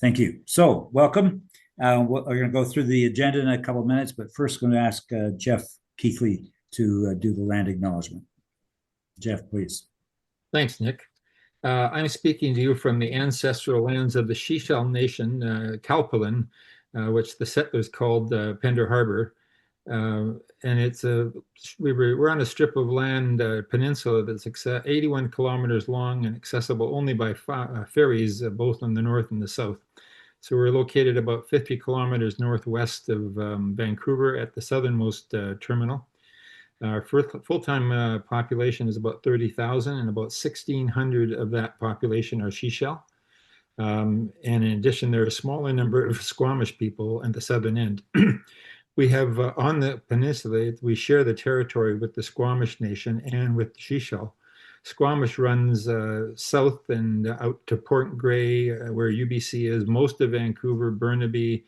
Thank you. So, welcome. We're going to go through the agenda in a couple of minutes, but first, going to ask Jeff Keithley to do the land acknowledgement. Jeff, please. Thanks, Nick. I'm speaking to you from the ancestral lands of the Sechelt Nation, Calpolin, which the settlers called Pender Harbor. And we're on a strip of land peninsula that's 81 kilometers long and accessible only by ferries, both in the north and the south. So we're located about 50 kilometers northwest of Vancouver at the southernmost terminal. Our full-time population is about 30,000, and about 1,600 of that population are Sechelt. And in addition, there are a smaller number of Squamish people at the southern end. We have on the peninsula, we share the territory with the Squamish Nation and with Sechelt. Squamish runs south and out to Port Grey, where UBC is, most of Vancouver, Burnaby,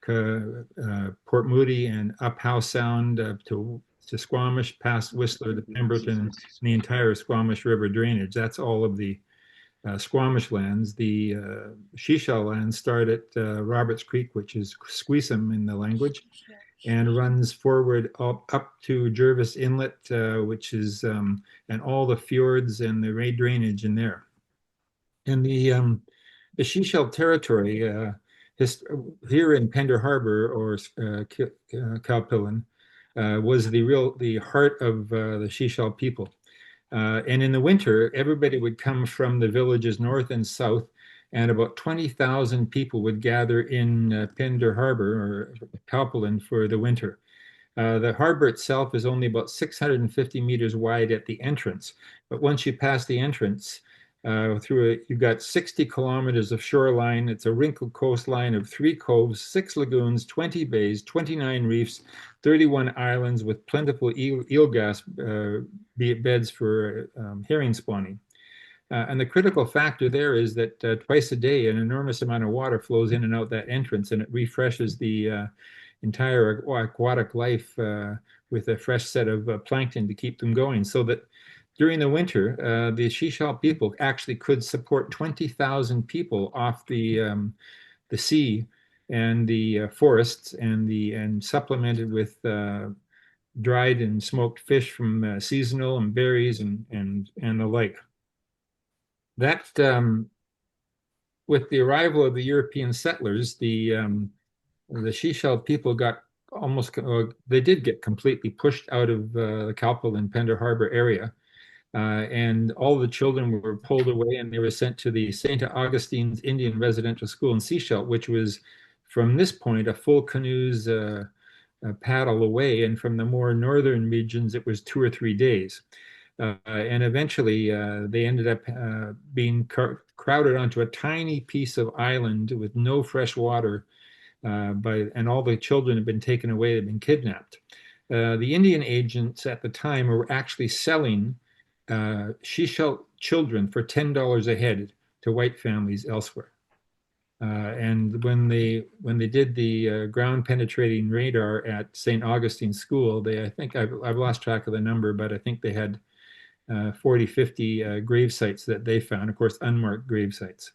Port Moody, and up Howe Sound to Squamish, past Whistler to Pemberton, and the entire Squamish River drainage. That's all of the Squamish lands. The Sechelt lands start at Roberts Creek, which is Squeezum in the language, and runs forward up to Jervis Inlet, which is, and all the fjords and the Ray drainage in there. And the Sechelt territory here in Pender Harbor or Calpolin was the heart of the Sechelt people. And in the winter, everybody would come from the villages north and south, and about 20,000 people would gather in Pender Harbor or Calpolin for the winter. The harbor itself is only about 650 meters wide at the entrance, but once you pass the entrance, you've got 60 kilometers of shoreline. It's a wrinkled coastline of 3 coves, 6 lagoons, 20 bays, 29 reefs, 31 islands with plentiful eelgrass beds for herring spawning. And the critical factor there is that twice a day, an enormous amount of water flows in and out that entrance, and it refreshes the entire aquatic life with a fresh set of plankton to keep them going. So that during the winter, the Sechelt people actually could support 20,000 people off the sea and the forests, and supplemented with dried and smoked fish from seasonal and berries and the like. That with the arrival of the European settlers, the Sechelt people got they did get completely pushed out of the Calpolin Pender Harbor area. And all the children were pulled away, and they were sent to the St. Augustine's Indian Residential School in Sechelt, which was from this point a full canoe's paddle away. And from the more northern regions, it was 2 or 3 days. And eventually they ended up being crowded onto a tiny piece of island with no fresh water, and all the children had been taken away, had been kidnapped. The Indian agents at the time were actually selling Sechelt children for $10 a head to white families elsewhere. And when they did the ground penetrating radar at St. Augustine School, I think I've lost track of the number, but I think they had 40, 50 grave sites that they found, of course, unmarked grave sites.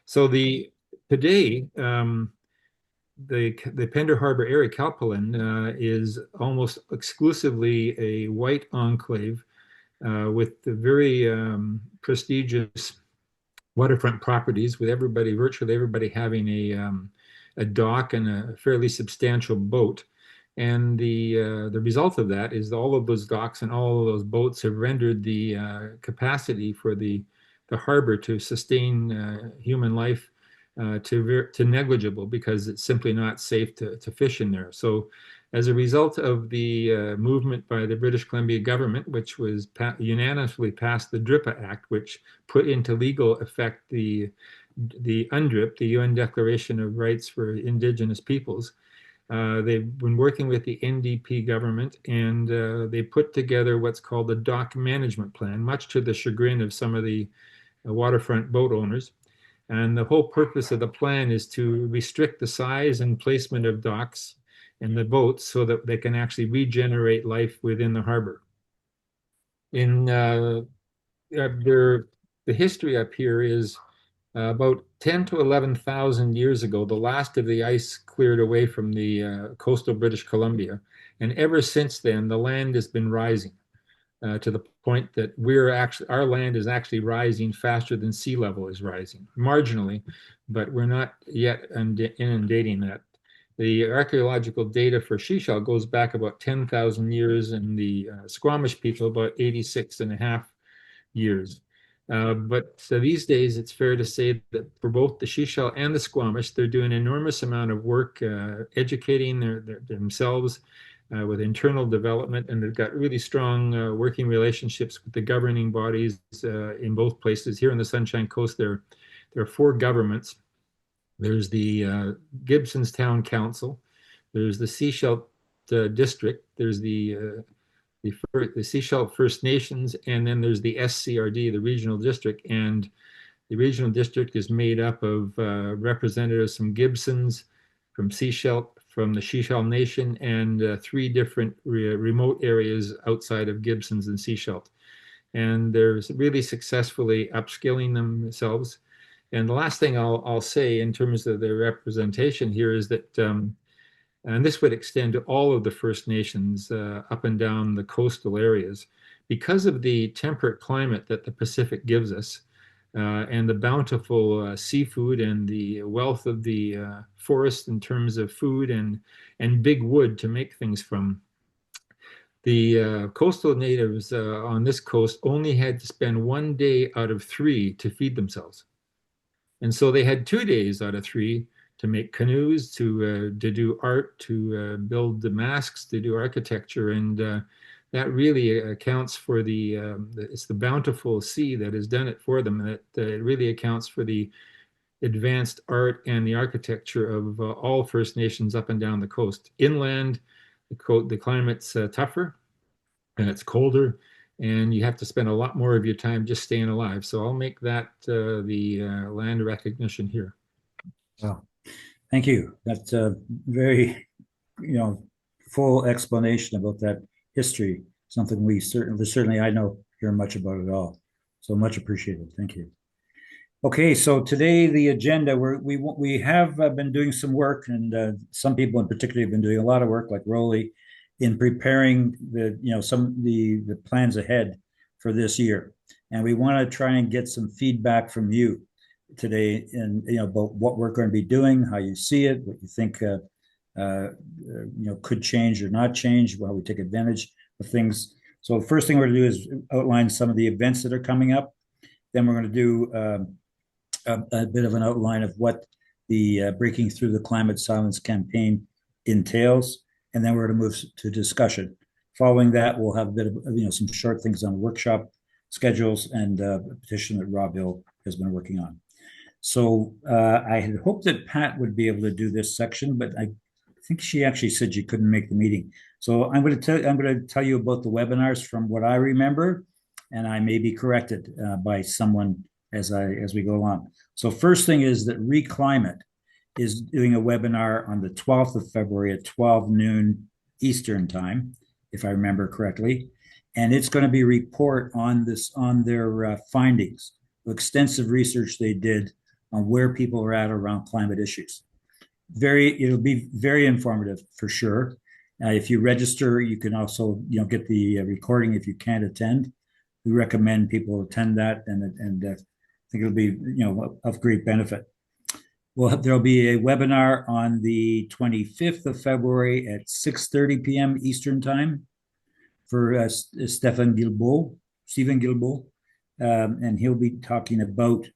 So today, the Pender Harbor area, Calpolin, is almost exclusively a white enclave with the very prestigious waterfront properties, with virtually everybody having a dock and a fairly substantial boat. And the result of that is all of those docks and all of those boats have rendered the capacity for the harbor to sustain human life to negligible, because it's simply not safe to fish in there. So as a result of the movement by the British Columbia government, which was unanimously passed the DRIPA Act, which put into legal effect the UNDRIP, the UN Declaration of Rights for Indigenous Peoples. They've been working with the NDP government, and they put together what's called the Dock Management Plan, much to the chagrin of some of the waterfront boat owners. And the whole purpose of the plan is to restrict the size and placement of docks and the boats so that they can actually regenerate life within the harbor. The history up here is About 10 to 11,000 years ago, the last of the ice cleared away from the coastal British Columbia. And ever since then, the land has been rising to the point that our land is actually rising faster than sea level is rising, marginally, but we're not yet inundating that. The archaeological data for Sechelt goes back about 10,000 years, and the Squamish people about 86 and a half years. But these days, it's fair to say that for both the Sechelt and the Squamish, they're doing an enormous amount of work educating themselves with internal development, and they've got really strong working relationships with the governing bodies in both places. Here on the Sunshine Coast, there are 4 governments. There's the Gibsons Town Council, there's the Sechelt District, there's the Sechelt First Nations, and then there's the SCRD, the Regional District. And the Regional District is made up of representatives from Gibsons, from Sechelt, from the Sechelt Nation, and 3 different remote areas outside of Gibsons and Sechelt. And they're really successfully upskilling themselves. And the last thing I'll say in terms of the representation here is that and this would extend to all of the First Nations up and down the coastal areas. Because of the temperate climate that the Pacific gives us, and the bountiful seafood and the wealth of the forest in terms of food and big wood to make things from, the coastal natives on this coast only had to spend 1 day out of 3 to feed themselves. And so they had 2 days out of 3 to make canoes, to do art, to build the masks, to do architecture, and that really accounts for it's the bountiful sea that has done it for them, and it really accounts for the advanced art and the architecture of all First Nations up and down the coast. Inland, the climate's tougher and it's colder, and you have to spend a lot more of your time just staying alive. So I'll make that the land recognition here. Wow. Thank you. That's a very, full explanation about that history. Something we certainly I know hear much about it all. So much appreciated. Thank you. Okay, so today the agenda we have been doing some work, and some people in particular have been doing a lot of work, like Rolly, in preparing the plans ahead for this year, and we want to try and get some feedback from you today, and about what we're going to be doing, how you see it, what you think could change or not change, how we take advantage of things. So the first thing we're going to do is outline some of the events that are coming up. Then we're going to do a bit of an outline of what the Breaking Through the Climate Silence campaign entails, and then we're going to move to discussion. Following that, we'll have a bit of some short things on workshop schedules and a petition that Rob Hill has been working on. So I had hoped that Pat would be able to do this section, but I think she actually said she couldn't make the meeting. So I'm going to tell you about the webinars from what I remember, and I may be corrected by someone as we go along. So first thing is that Reclimate is doing a webinar on the 12th of February at 12 noon Eastern time, if I remember correctly, and it's going to be a report on their findings, extensive research they did on where people are at around climate issues. It'll be very informative for sure. If you register, you can also get the recording if you can't attend. We recommend people attend that, and I think it'll be of great benefit. There'll be a webinar on the 25th of February at 6:30 p.m. Eastern time for Stephen Guilbeault, and he'll be talking about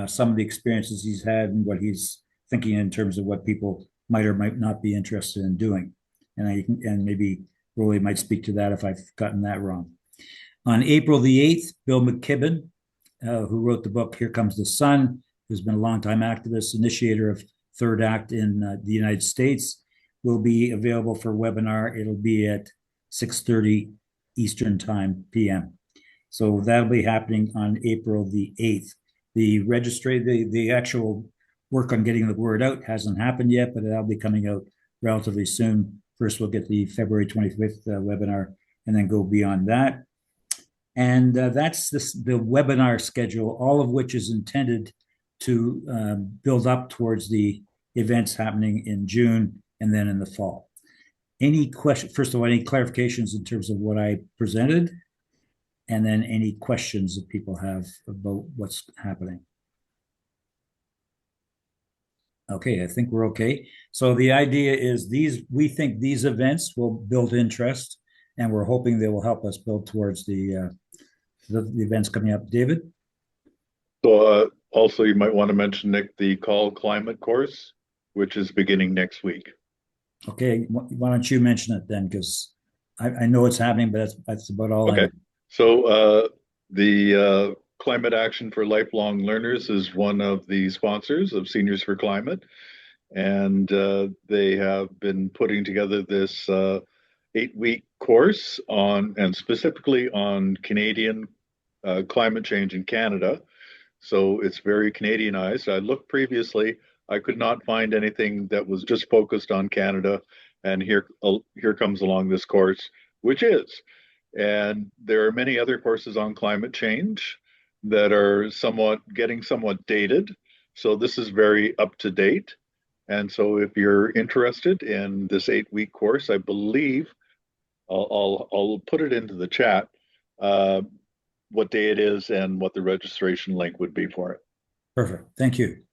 some of the experiences he's had and what he's thinking in terms of what people might or might not be interested in doing. And maybe Rolly might speak to that if I've gotten that wrong. On April the 8th, Bill McKibben, who wrote the book Here Comes the Sun, who's been a longtime activist, initiator of Third Act in the United States, will be available for a webinar. It'll be at 6:30 Eastern time p.m. So that'll be happening on April the 8th. The actual work on getting the word out hasn't happened yet, but that'll be coming out relatively soon. First, we'll get the February 25th webinar, and then go beyond that. And that's the webinar schedule, all of which is intended to build up towards the events happening in June and then in the fall. Any question? First of all, any clarifications in terms of what I presented, and then any questions that people have about what's happening. Okay, I think we're okay. So the idea is we think these events will build interest, and we're hoping they will help us build towards the events coming up. David? So also you might want to mention, Nick, the Call Climate course, which is beginning next week. Okay, why don't you mention it then? Because I know it's happening, but that's about all I Okay. know. So the Climate Action for Lifelong Learners is one of the sponsors of Seniors for Climate. And they have been putting together this 8-week course on, and specifically on Canadian climate change in Canada. So it's very Canadianized. I looked previously, I could not find anything that was just focused on Canada. And here comes along this course, which is. And there are many other courses on climate change that are getting somewhat dated. So this is very up to date. And so if you're interested in this 8-week course, I believe I'll put it into the chat, what day it is and what the registration link would be for it. Perfect. Thank you.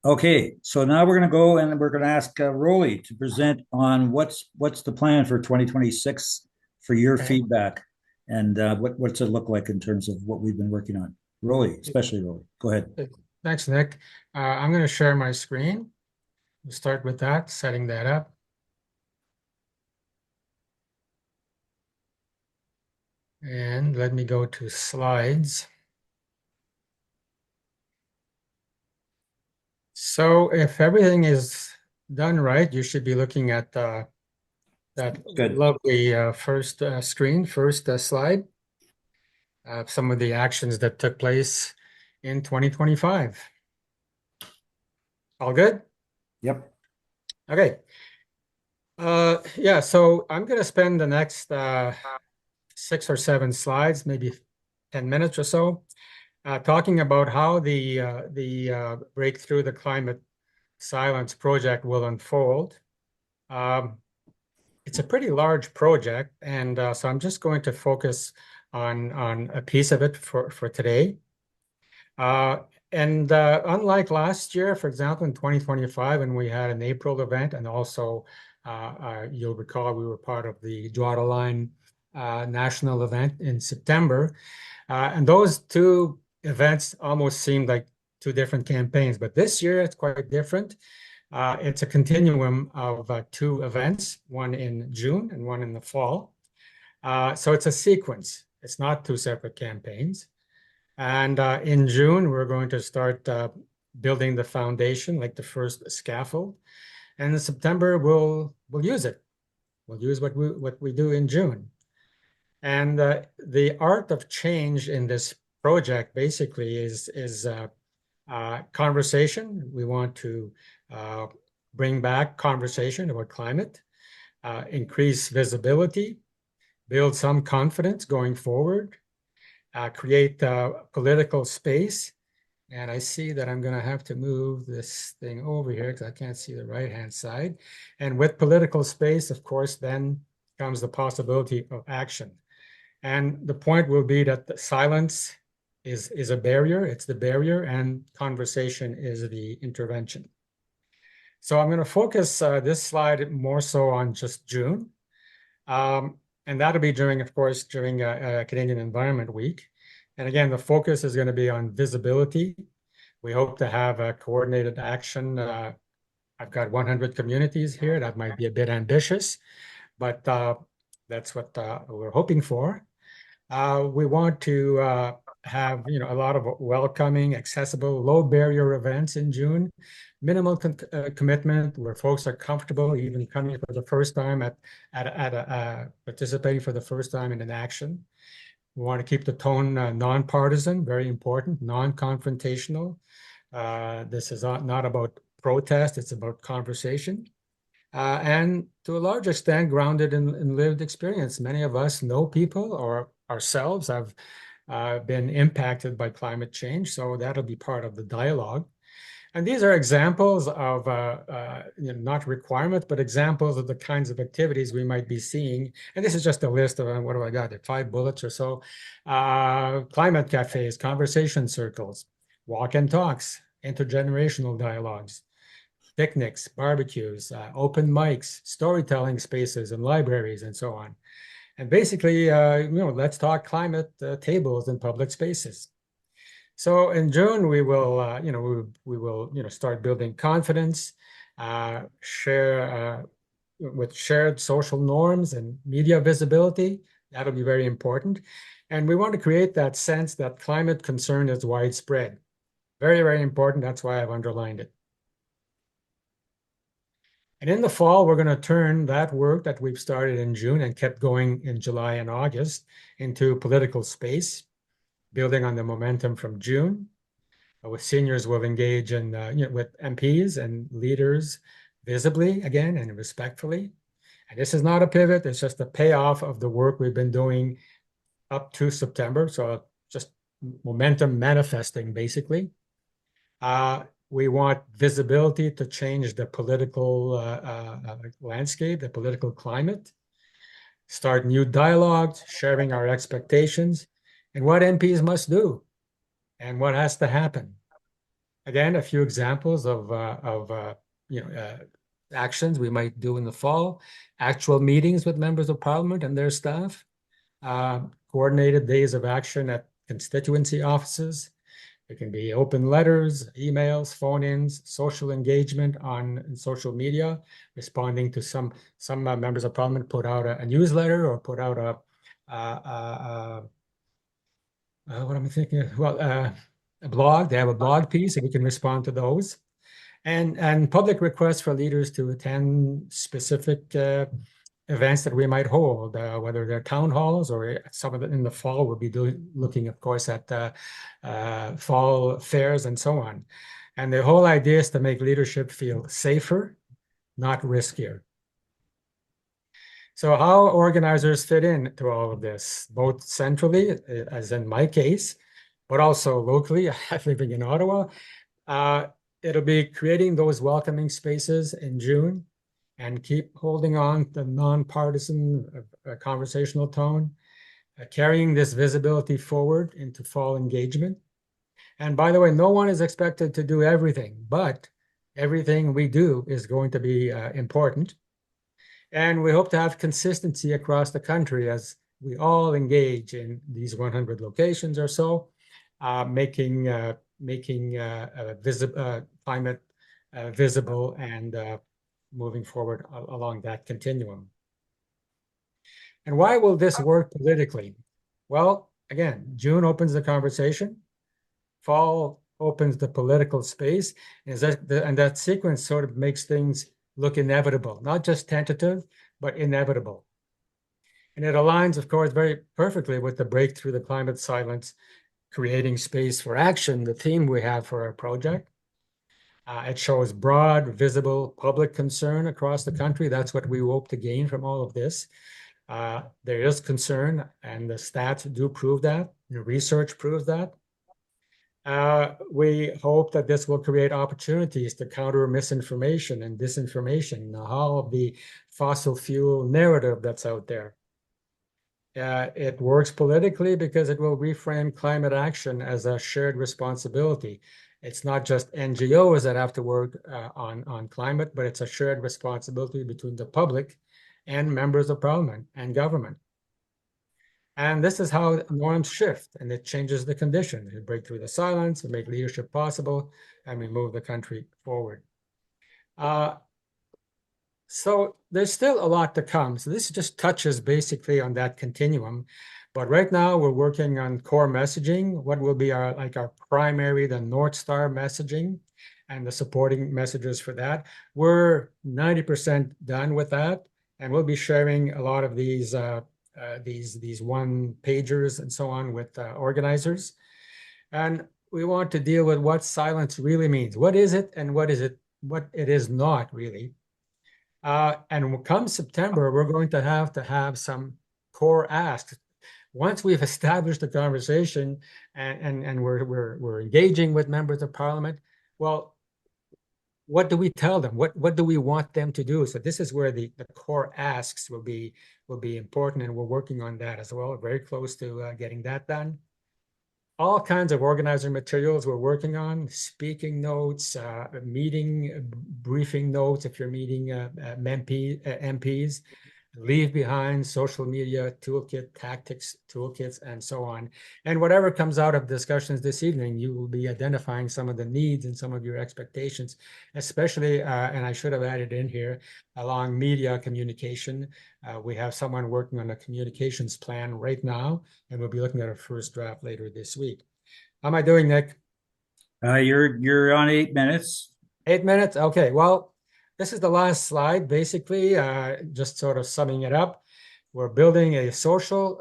Okay, so now we're going to go and we're going to ask Rolly to present on what's the plan for 2026 for your feedback, and what's it look like in terms of what we've been working on. Rolly, especially Rolly. Go ahead. Thanks, Nick. I'm going to share my screen. We'll start with that, setting that up. And let me go to slides. So if everything is done right, you should be looking at that Good. lovely first screen, first slide. Some of the actions that took place in 2025. All good? Yep. Okay. Yeah, so I'm going to spend the next 6 or 7 slides, maybe 10 minutes or so, talking about how the Breakthrough the Climate Silence project will unfold. It's a pretty large project, and so I'm just going to focus on a piece of it for today. And unlike last year, for example, in 2025, when we had an April event, and also you'll recall we were part of the Draw the Line national event in September. And those two events almost seemed like two different campaigns, but this year it's quite different. It's a continuum of 2 events, one in June and one in the fall. So it's a sequence. It's not 2 separate campaigns. And in June, we're going to start building the foundation, like the first scaffold. And in September, we'll use it. We'll use what we do in June. And the art of change in this project basically is conversation. We want to bring back conversation about climate, increase visibility, build some confidence going forward, create political space. And I see that I'm going to have to move this thing over here because I can't see the right-hand side. And with political space, of course, then comes the possibility of action. And the point will be that the silence is a barrier. It's the barrier, and conversation is the intervention. So I'm going to focus this slide more so on just June. And that'll be during, of course, during Canadian Environment Week. And again, the focus is going to be on visibility. We hope to have a coordinated action. I've got 100 communities here. That might be a bit ambitious, but that's what we're hoping for. We want to have a lot of welcoming, accessible, low barrier events in June. Minimal commitment where folks are comfortable even coming for the first time participating for the first time in an action. We want to keep the tone nonpartisan, very important, non-confrontational. This is not about protest, it's about conversation. And to a large extent, grounded in lived experience. Many of us know people or ourselves have been impacted by climate change. So that'll be part of the dialogue. And these are examples of, not requirements, but examples of the kinds of activities we might be seeing. And this is just a list of, what do I got there, 5 bullets or so. Climate cafes, conversation circles, walk and talks, intergenerational dialogues, picnics, barbecues, open mics, storytelling spaces and libraries, and so on. And basically, let's talk climate tables in public spaces. So in June, we will, we will start building confidence, share with shared social norms and media visibility. That'll be very important. And we want to create that sense that climate concern is widespread. Very, very important. That's why I've underlined it. And in the fall, we're going to turn that work that we've started in June and kept going in July and August into political space, building on the momentum from June. With seniors, we'll engage in, with MPs and leaders visibly again and respectfully. And this is not a pivot, it's just a payoff of the work we've been doing up to September. So just momentum manifesting, basically. We want visibility to change the political landscape, the political climate, start new dialogues, sharing our expectations, and what MPs must do, and what has to happen. Again, a few examples of actions we might do in the fall: actual meetings with members of parliament and their staff, coordinated days of action at constituency offices. It can be open letters, emails, phone-ins, social engagement on social media, responding to some members of parliament put out a newsletter or put out what am I thinking? Well, a blog. They have a blog piece, and we can respond to those. And public requests for leaders to attend specific events that we might hold, whether they're town halls or some of it in the fall. We'll be looking, of course, at fall fairs and so on. And the whole idea is to make leadership feel safer, not riskier. So how organizers fit in to all of this, both centrally, as in my case, but also locally, living in Ottawa. It'll be creating those welcoming spaces in June and keep holding on the nonpartisan conversational tone, carrying this visibility forward into fall engagement. And by the way, no one is expected to do everything, but everything we do is going to be important. And we hope to have consistency across the country as we all engage in these 100 locations or so, making climate visible and moving forward along that continuum. And why will this work politically? Well, again, June opens the conversation, fall opens the political space, and that sequence sort of makes things look inevitable, not just tentative, but inevitable. And it aligns, of course, very perfectly with the Breakthrough the Climate Silence, Creating Space for Action, the theme we have for our project. It shows broad, visible public concern across the country. That's what we hope to gain from all of this. There is concern, and the stats do prove that. The research proves that. We hope that this will create opportunities to counter misinformation and disinformation, all of the fossil fuel narrative that's out there. It works politically because it will reframe climate action as a shared responsibility. It's not just NGOs that have to work on climate, but it's a shared responsibility between the public and members of parliament and government. And this is how norms shift, and it changes the conditions. We break through the silence, we make leadership possible, and we move the country forward. So there's still a lot to come. So this just touches basically on that continuum. But right now we're working on core messaging. What will be our primary, the North Star messaging and the supporting messages for that. We're 90% done with that. And we'll be sharing a lot of these one pagers and so on with organizers. And we want to deal with what silence really means. What is it and what it is not really. And come September, we're going to have some core asks. once we've established the conversation and we're engaging with members of parliament, well, what do we tell them? What do we want them to do? So this is where the core asks will be important, and we're working on that as well. Very close to getting that done. All kinds of organizer materials we're working on, speaking notes, meeting briefing notes if you're meeting MPs, leave behind, social media toolkit, tactics toolkits, and so on. And whatever comes out of discussions this evening, you will be identifying some of the needs and some of your expectations, especially, and I should have added in here, along media communication. We have someone working on a communications plan right now, and we'll be looking at our first draft later this week. How am I doing, Nick? You're on 8 minutes. 8 minutes? Okay, well, this is the last slide, basically, just sort of summing it up. We're building a social,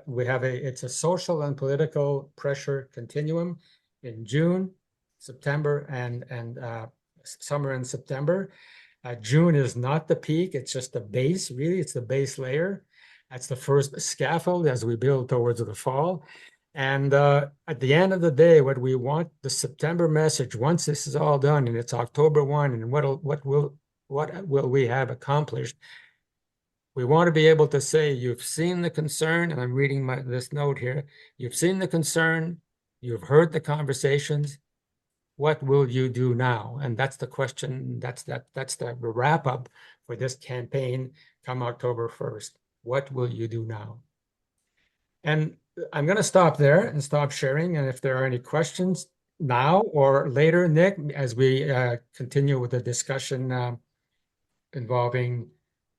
it's a social and political pressure continuum in June, September, and summer and September. June is not the peak, it's just the base, really, it's the base layer. That's the first scaffold as we build towards the fall. And at the end of the day, what we want, the September message, once this is all done and it's October 1, and what will we have accomplished? We want to be able to say, you've seen the concern, and I'm reading this note here. You've seen the concern, you've heard the conversations. What will you do now? And that's the question. That's the wrap up for this campaign come October 1st. What will you do now? And I'm going to stop there and stop sharing. And if there are any questions now or later, Nick, as we continue with the discussion involving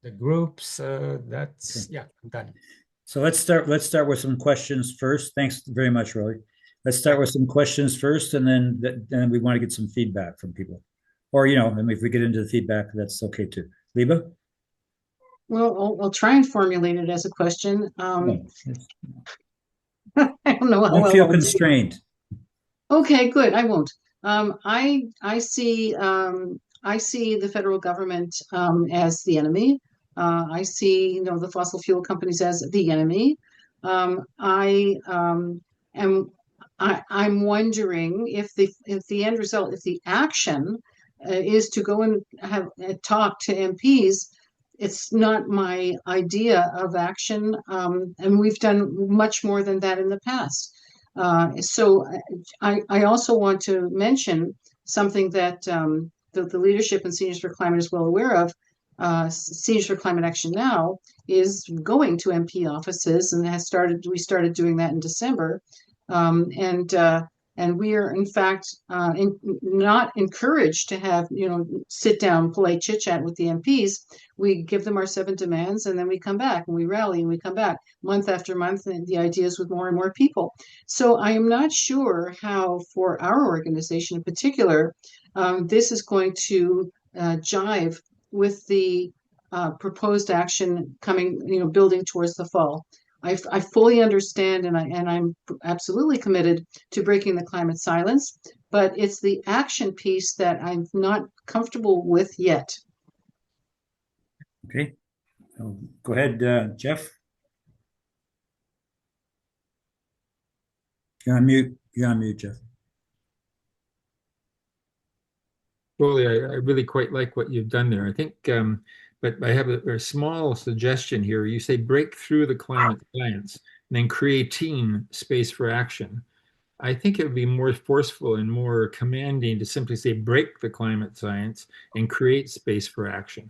the groups, yeah, I'm done. So let's start with some questions first. Thanks very much, Roy. Let's start with some questions first, and then we want to get some feedback from people. Or, if we get into the feedback, that's okay too. Liba? Well, I'll try and formulate it as a question. I don't know how Don't well feel I'll do. constrained. Okay, good. I won't. I see the federal government as the enemy. I see the fossil fuel companies as the enemy. I'm wondering if the end result, if the action is to go and have talk to MPs. It's not my idea of action, and we've done much more than that in the past. So I also want to mention something that the leadership in Seniors for Climate is well aware of. Seniors for Climate Action Now is going to MP offices and we started doing that in December. And we are, in fact, not encouraged to have, sit down, polite chit chat with the MPs. We give them our 7 demands, and then we come back and we rally and we come back month after month, and the ideas with more and more people. So I am not sure how, for our organization in particular, this is going to jive with the proposed action coming, building towards the fall. I fully understand, and I'm absolutely committed to breaking the climate silence, but it's the action piece that I'm not comfortable with yet. Okay. Go ahead, Jeff. You're on mute. Jeff. Well, I really quite like what you've done there. I think, but I have a small suggestion here. You say break through the climate science and then creating space for action. I think it would be more forceful and more commanding to simply say break the climate science and create space for action.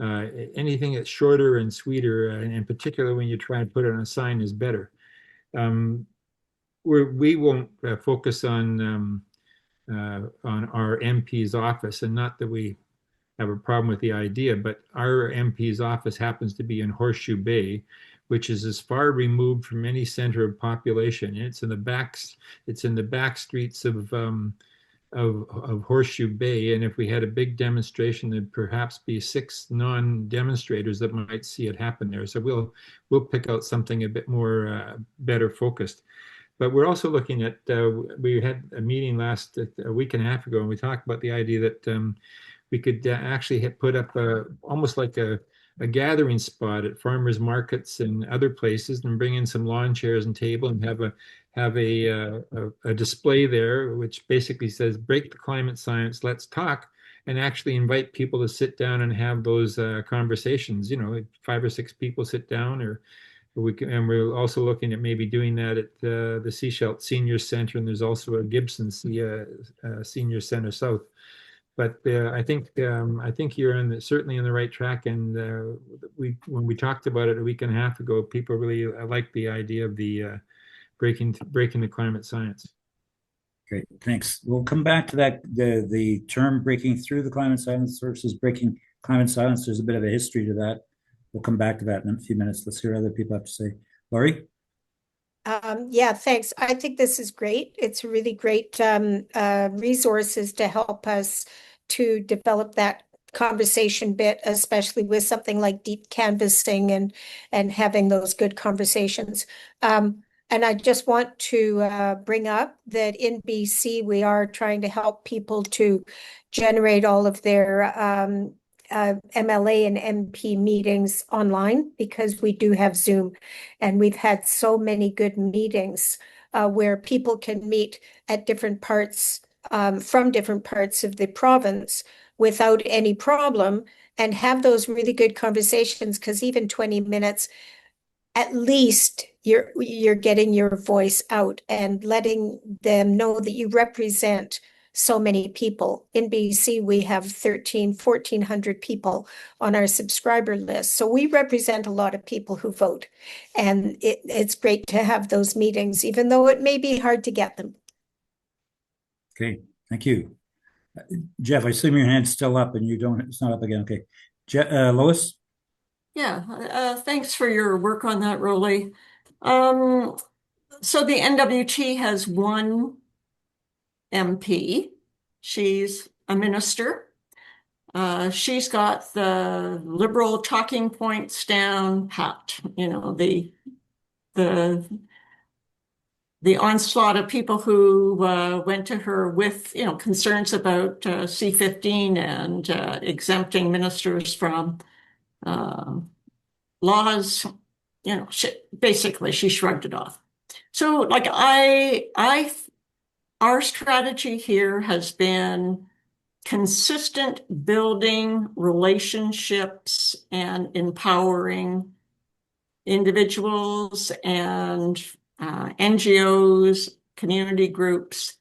Anything that's shorter and sweeter, and in particular when you try and put it on a sign, is better. We won't focus on our MP's office, and not that we have a problem with the idea, but our MP's office happens to be in Horseshoe Bay, which is as far removed from any center of population. It's in the back streets of Horseshoe Bay, and if we had a big demonstration, there'd perhaps be 6 non-demonstrators that might see it happen there. So we'll pick out something a bit more better focused. But we're also looking at, we had a meeting a week and a half ago, and we talked about the idea that we could actually put up almost like a a gathering spot at farmers markets and other places, and bring in some lawn chairs and table and have a display there, which basically says "Break the climate science, let's talk," and actually invite people to sit down and have those conversations. 5 or 6 people sit down, or and we're also looking at maybe doing that at the Sechelt Senior Center, and there's also a Gibson Senior Center South. But I think you're certainly in the right track. And when we talked about it a week and a half ago, people really liked the idea of the breaking the climate science. Great, thanks. We'll come back to that, the term breaking through the climate science versus breaking climate science. There's a bit of a history to that. We'll come back to that in a few minutes. Let's hear what other people have to say. Laurie? Yeah, thanks. I think this is great. It's really great resources to help us to develop that conversation bit, especially with something like deep canvassing and having those good conversations. And I just want to bring up that in BC, we are trying to help people to generate all of their MLA and MP meetings online, because we do have Zoom, and we've had so many good meetings where people can meet at different parts from different parts of the province without any problem and have those really good conversations, because even 20 minutes, at least you're getting your voice out and letting them know that you represent so many people. In BC, we have 1,400 people on our subscriber list. So we represent a lot of people who vote. And it's great to have those meetings, even though it may be hard to get them. Okay, thank you. Jeff, I assume your hand's still up and it's not up again. Okay. Lois? Yeah, thanks for your work on that, Rolly. So the NWT has one MP. She's a minister. She's got the Liberal talking points down pat. The onslaught of people who went to her with concerns about C-15 and exempting ministers from laws. Basically she shrugged it off. So like our strategy here has been consistent building relationships and empowering individuals and NGOs, community groups.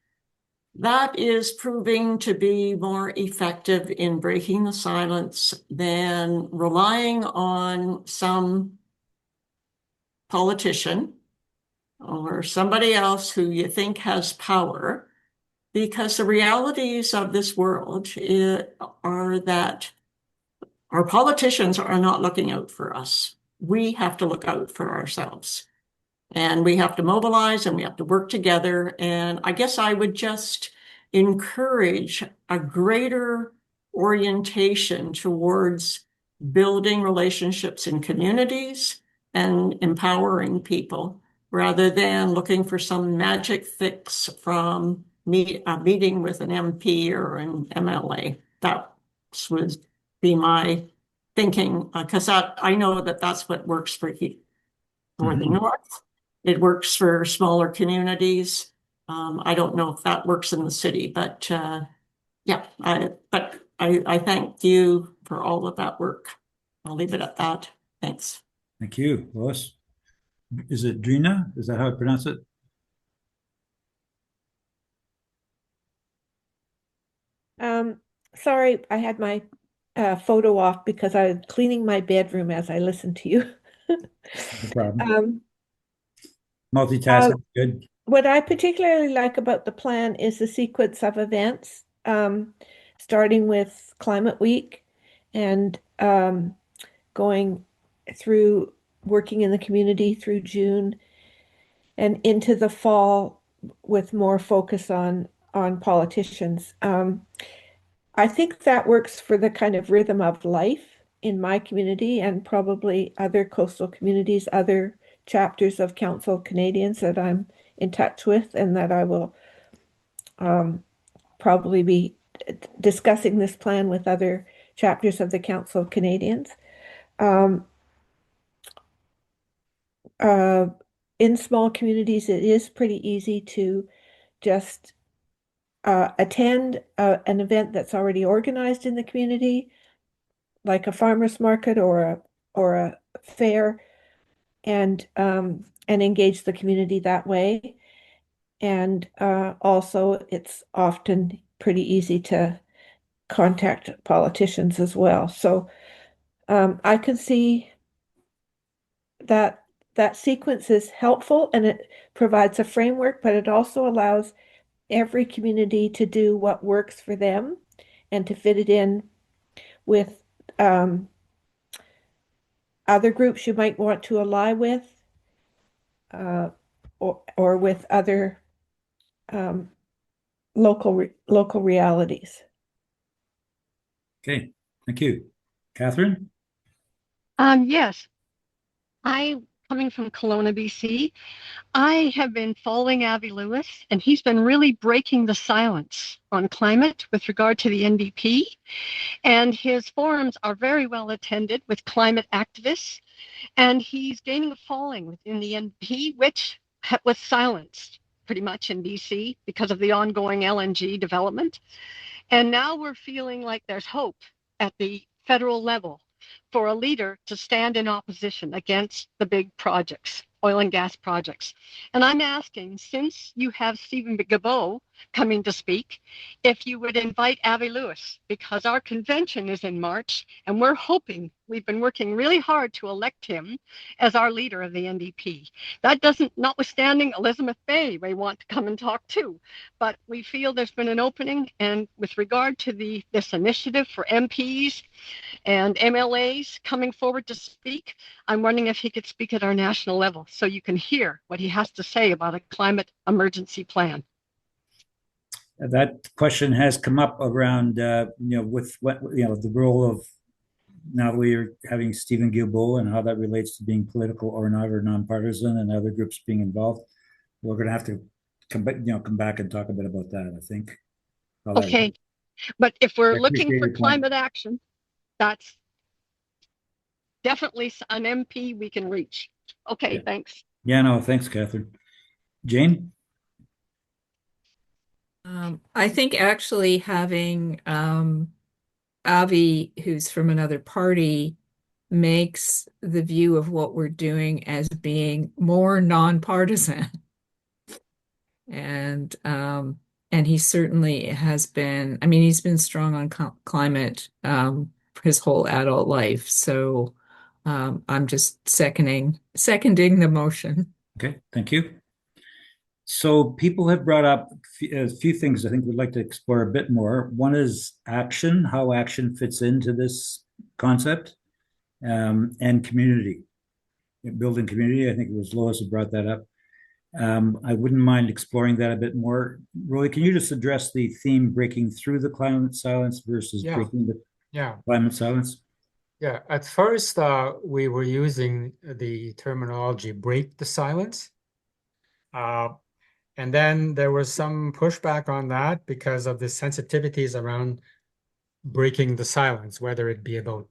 That is proving to be more effective in breaking the silence than relying on some politician or somebody else who you think has power, because the realities of this world are that our politicians are not looking out for us. We have to look out for ourselves. And we have to mobilize and we have to work together. And I guess I would just encourage a greater orientation towards building relationships in communities and empowering people, rather than looking for some magic fix from a meeting with an MP or an MLA. That would be my thinking, because I know that that's what works for the North. It works for smaller communities. I don't know if that works in the city, but yeah, I thank you for all of that work. I'll leave it at that. Thanks. Thank you, Lois. Is it Drina? Is that how I pronounce it? Sorry, I had my photo off because I was cleaning my bedroom as I listened to you. No problem. Multitasking, good. What I particularly like about the plan is the sequence of events, starting with Climate Week and going through working in the community through June and into the fall with more focus on politicians. I think that works for the kind of rhythm of life in my community and probably other coastal communities, other chapters of Council of Canadians that I'm in touch with, and that I will probably be discussing this plan with other chapters of the Council of Canadians. Um, uh, in small communities, it is pretty easy to just attend an event that's already organized in the community, like a farmer's market or a fair, and engage the community that way. And also, it's often pretty easy to contact politicians as well. So I can see that that sequence is helpful and it provides a framework, but it also allows every community to do what works for them and to fit it in with other groups you might want to ally with, or with other local realities. Okay, thank you. Catherine? Yes, coming from Kelowna, BC, I have been following Avi Lewis, and he's been really breaking the silence on climate with regard to the NDP. And his forums are very well attended with climate activists, and he's gaining a following within the NDP, which was silenced pretty much in BC because of the ongoing LNG development. And now we're feeling like there's hope at the federal level for a leader to stand in opposition against the big projects, oil and gas projects. And I'm asking, since you have Stephen Guilbeault coming to speak, if you would invite Avi Lewis, because our convention is in March, and we're hoping, we've been working really hard to elect him as our leader of the NDP. That doesn't, notwithstanding, Elizabeth Bay may want to come and talk too, but we feel there's been an opening, and with regard to this initiative for MPs and MLAs coming forward to speak, I'm wondering if he could speak at our national level so you can hear what he has to say about a climate emergency plan. That question has come up around, with what, the role of, now we're having Stephen Guilbeault and how that relates to being political or not, or nonpartisan, and other groups being involved. We're going to have to come back and talk a bit about that, I think. Okay, but if we're I looking appreciate for your point. climate action, that's definitely an MP we can reach. Okay, Yeah. thanks. Yeah, no, thanks, Catherine. Jane? I think actually having Avi, who's from another party, makes the view of what we're doing as being more nonpartisan. And he certainly has been, I mean, he's been strong on climate his whole adult life. So I'm just seconding the motion. Okay, thank you. So people have brought up a few things I think we'd like to explore a bit more. One is action, how action fits into this concept, and community, building community. I think it was Lois who brought that up. I wouldn't mind exploring that a bit more. Roy, can you just address the theme breaking through the climate silence versus breaking the climate silence? Yeah, at first we were using the terminology break the silence. And then there was some pushback on that because of the sensitivities around breaking the silence, whether it be about,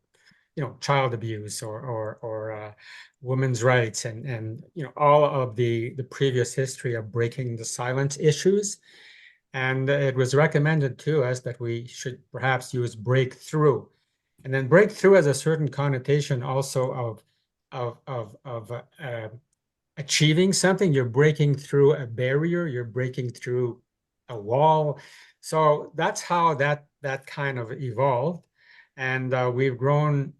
child abuse or women's rights and all of the previous history of breaking the silence issues. And it was recommended to us that we should perhaps use breakthrough. And then breakthrough has a certain connotation also of achieving something. You're breaking through a barrier, you're breaking through a wall. So that's how that kind of evolved. And we've grown,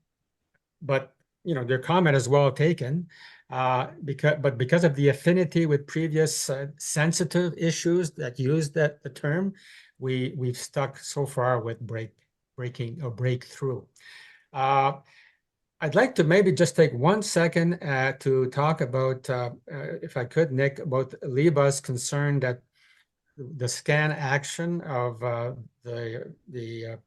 but their comment is well taken, because of the affinity with previous sensitive issues that used the term, we've stuck so far with breaking or breakthrough. I'd like to maybe just take 1 second to talk about, if I could, Nick, about Liba's concern that the scan action of the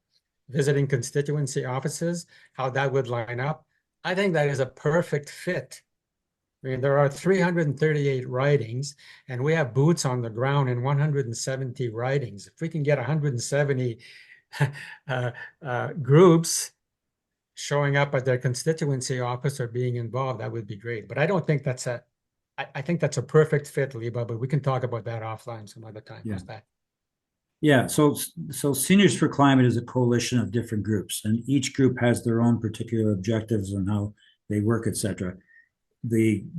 visiting constituency offices, how that would line up. I think that is a perfect fit. I mean, there are 338 ridings, and we have boots on the ground in 170 ridings. If we can get 170 groups showing up at their constituency office or being involved, that would be great. But I don't think that's I think that's a perfect fit, Liba, but we can talk about that offline some other time. Yeah. How's that? Yeah, so Seniors for Climate is a coalition of different groups, and each group has their own particular objectives and how they work, etc.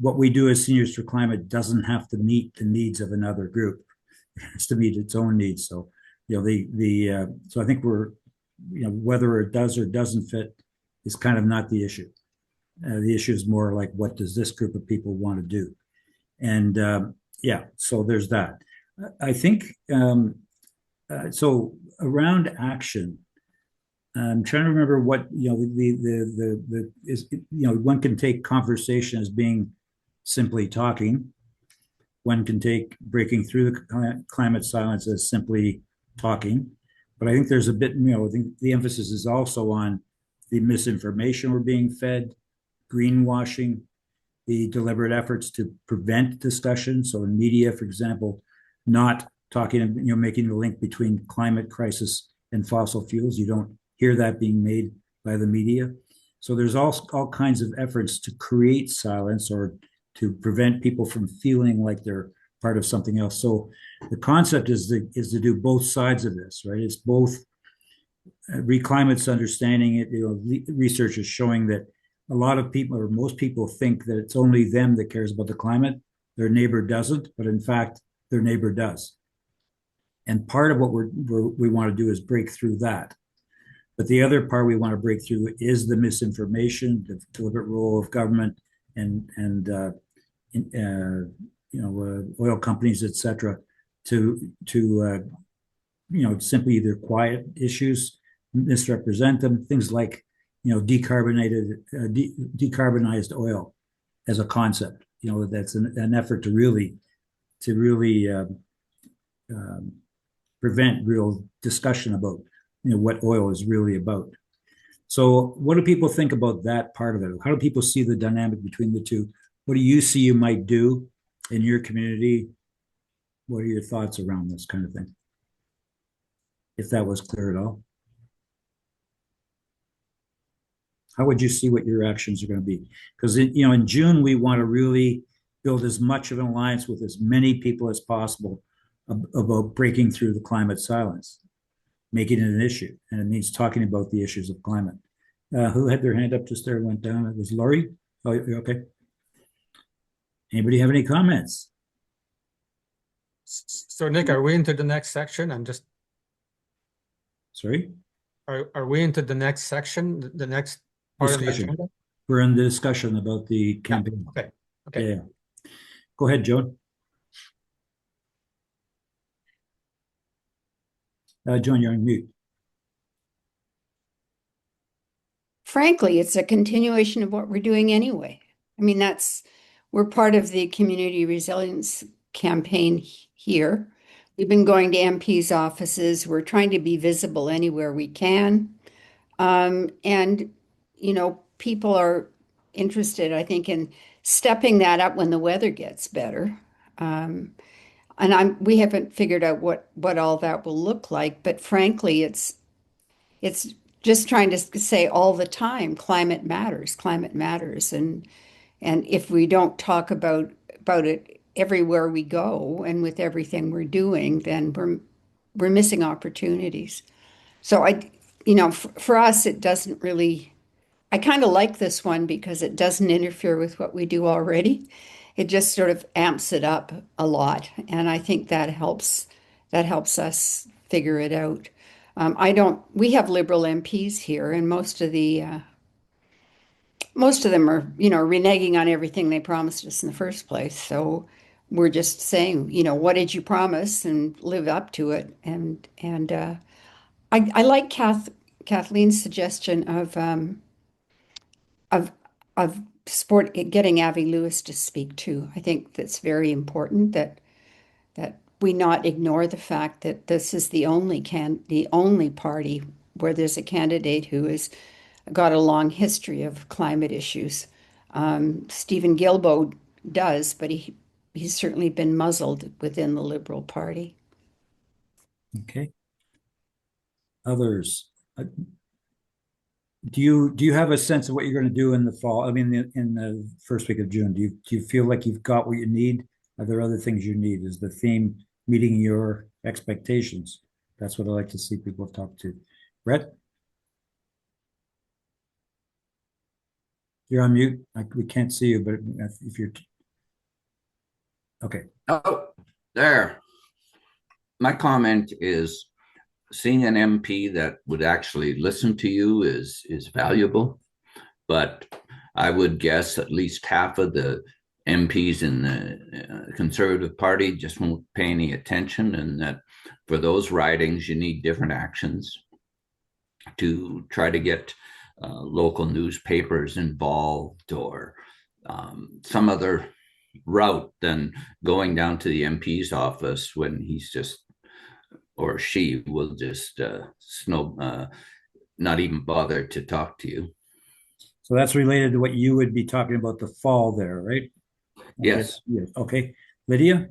What we do as Seniors for Climate doesn't have to meet the needs of another group. It has to meet its own needs. So, you know, so I think whether it does or doesn't fit is kind of not the issue. The issue is more like, what does this group of people want to do? And yeah, so there's that. I think so around action. I'm trying to remember what, you know, the is, you know, one can take conversation as being simply talking. One can take breaking through the climate silence as simply talking. But I think there's a bit, you know, I think the emphasis is also on the misinformation we're being fed, greenwashing, the deliberate efforts to prevent discussion. So in media, for example, not talking, you know, making the link between climate crisis and fossil fuels. You don't hear that being made by the media. So there's all kinds of efforts to create silence or to prevent people from feeling like they're part of something else. So the concept is to do both sides of this, right? It's both Reclimate's understanding it. You know, research is showing that a lot of people, or most people, think that it's only them that cares about the climate. Their neighbor doesn't, but in fact, their neighbor does. And part of what we want to do is break through that. But the other part we want to break through is the misinformation, the deliberate role of government and you know, oil companies, etc., to you know, simply either quiet issues, misrepresent them, things like, you know, decarbonized oil as a concept. You know, that's an effort to really prevent real discussion about, you know, what oil is really about. So what do people think about that part of it? How do people see the dynamic between the two? What do you see you might do in your community? What are your thoughts around this kind of thing? If that was clear at all. How would you see what your actions are going to be? Because, you know, in June, we want to really build as much of an alliance with as many people as possible about breaking through the climate silence, making it an issue. And it means talking about the issues of climate. Who had their hand up just there, went down? It was Laurie. Oh, okay. Anybody have any comments? So Nick, are we into the next section? I'm just, sorry? Are we into the next section, the next part of the Discussion. agenda? We're in the discussion about the campaign. Okay, okay. Yeah. Go ahead, Joan. Joan, you're on mute. Frankly, it's a continuation of what we're doing anyway. I mean, we're part of the community resilience campaign here. We've been going to MP's offices. We're trying to be visible anywhere we can. And, you know, people are interested, I think, in stepping that up when the weather gets better. And we haven't figured out what all that will look like, but frankly, it's just trying to say all the time, climate matters, and if we don't talk about it everywhere we go and with everything we're doing, then we're missing opportunities. So you know, for us, it doesn't really. I kind of like this one because it doesn't interfere with what we do already. It just sort of amps it up a lot, and I think that helps us figure it out. We have Liberal MPs here, and most of them are, you know, reneging on everything they promised us in the first place. So we're just saying, you know, what did you promise, and live up to it. And I like Kathleen's suggestion of getting Avi Lewis to speak too. I think that's very important that we not ignore the fact that this is the only party where there's a candidate who has got a long history of climate issues. Stephen Guilbeault does, but he's certainly been muzzled within the Liberal Party. Okay. Others. do you have a sense of what you're going to do in the fall? I mean, in the first week of June, do you feel like you've got what you need? Are there other things you need? Is the theme meeting your expectations? That's what I like to see people talk to. Brett? You're on mute. We can't see you, but if you're okay. Oh, there. My comment is seeing an MP that would actually listen to you is valuable, but I would guess at least half of the MPs in the Conservative Party just won't pay any attention, and that for those ridings, you need different actions to try to get local newspapers involved, or some other route than going down to the MP's office when he's just, or she will just not even bother to talk to you. So that's related to what you would be talking about the fall there, right? Yes. Yes. Okay. Lydia?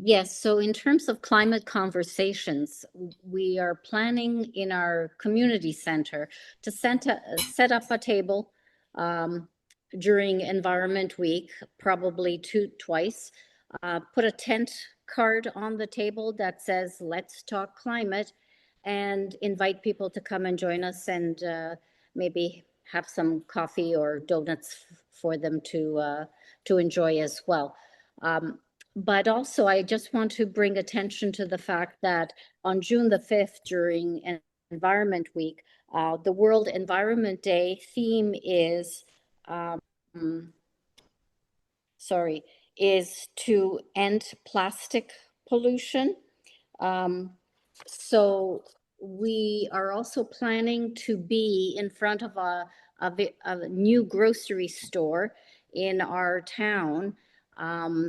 Yes, so in terms of climate conversations, we are planning in our community center to set up a table during Environment Week, probably twice. Put a tent card on the table that says, "Let's talk climate," and invite people to come and join us, and maybe have some coffee or donuts for them to enjoy as well. But also, I just want to bring attention to the fact that on June the 5th, during Environment Week, the World Environment Day theme is, is to end plastic pollution. So we are also planning to be in front of a new grocery store in our town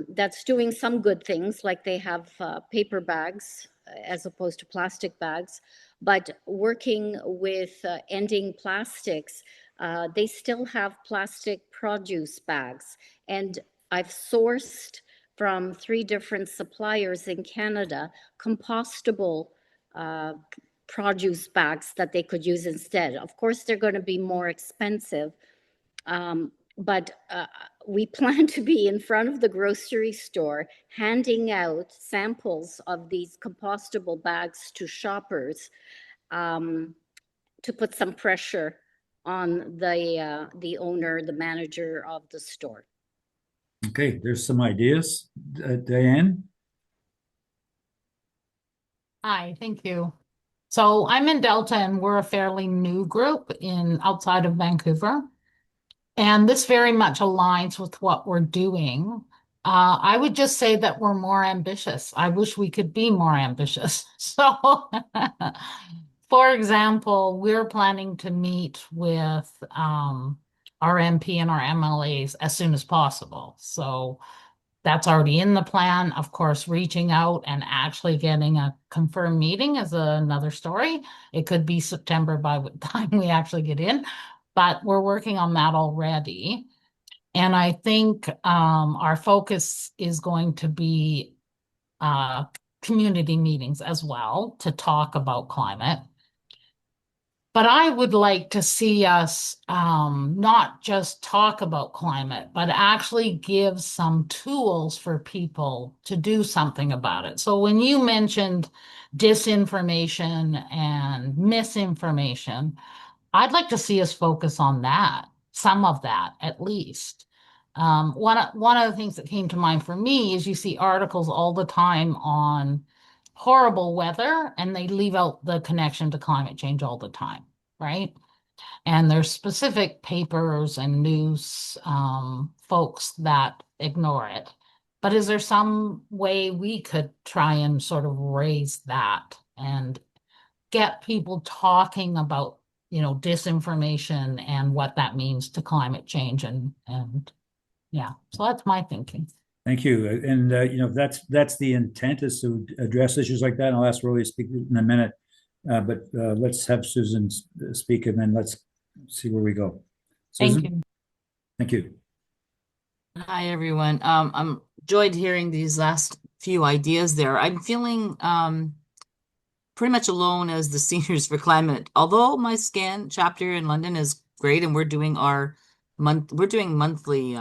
that's doing some good things, like they have paper bags as opposed to plastic bags, but working with ending plastics. They still have plastic produce bags, and I've sourced from 3 different suppliers in Canada compostable produce bags that they could use instead. Of course, they're going to be more expensive, but we plan to be in front of the grocery store handing out samples of these compostable bags to shoppers to put some pressure on the owner, the manager of the store. Okay, there's some ideas. Diane? Hi, thank you. So I'm in Delta, and we're a fairly new group outside of Vancouver. And this very much aligns with what we're doing. I would just say that we're more ambitious. I wish we could be more ambitious. So, for example, we're planning to meet with our MP and our MLAs as soon as possible. So that's already in the plan. Of course, reaching out and actually getting a confirmed meeting is another story. It could be September by the time we actually get in, but we're working on that already. And I think our focus is going to be community meetings as well to talk about climate. But I would like to see us not just talk about climate, but actually give some tools for people to do something about it. So when you mentioned disinformation and misinformation, I'd like to see us focus on that, some of that at least. One of the things that came to mind for me is you see articles all the time on horrible weather, and they leave out the connection to climate change all the time, right? And there's specific papers and news folks that ignore it. But is there some way we could try and sort of raise that and get people talking about, disinformation and what that means to climate change and yeah, so that's my thinking. Thank you. And that's the intent, is to address issues like that. And I'll ask Roly to speak in a minute, but let's have Susan speak, and then let's see where we go. Susan? Thank you. Thank you. Hi, everyone. I'm enjoyed hearing these last few ideas there. I'm feeling pretty much alone as the Seniors for Climate. Although my SCAN chapter in London is great, and we're doing monthly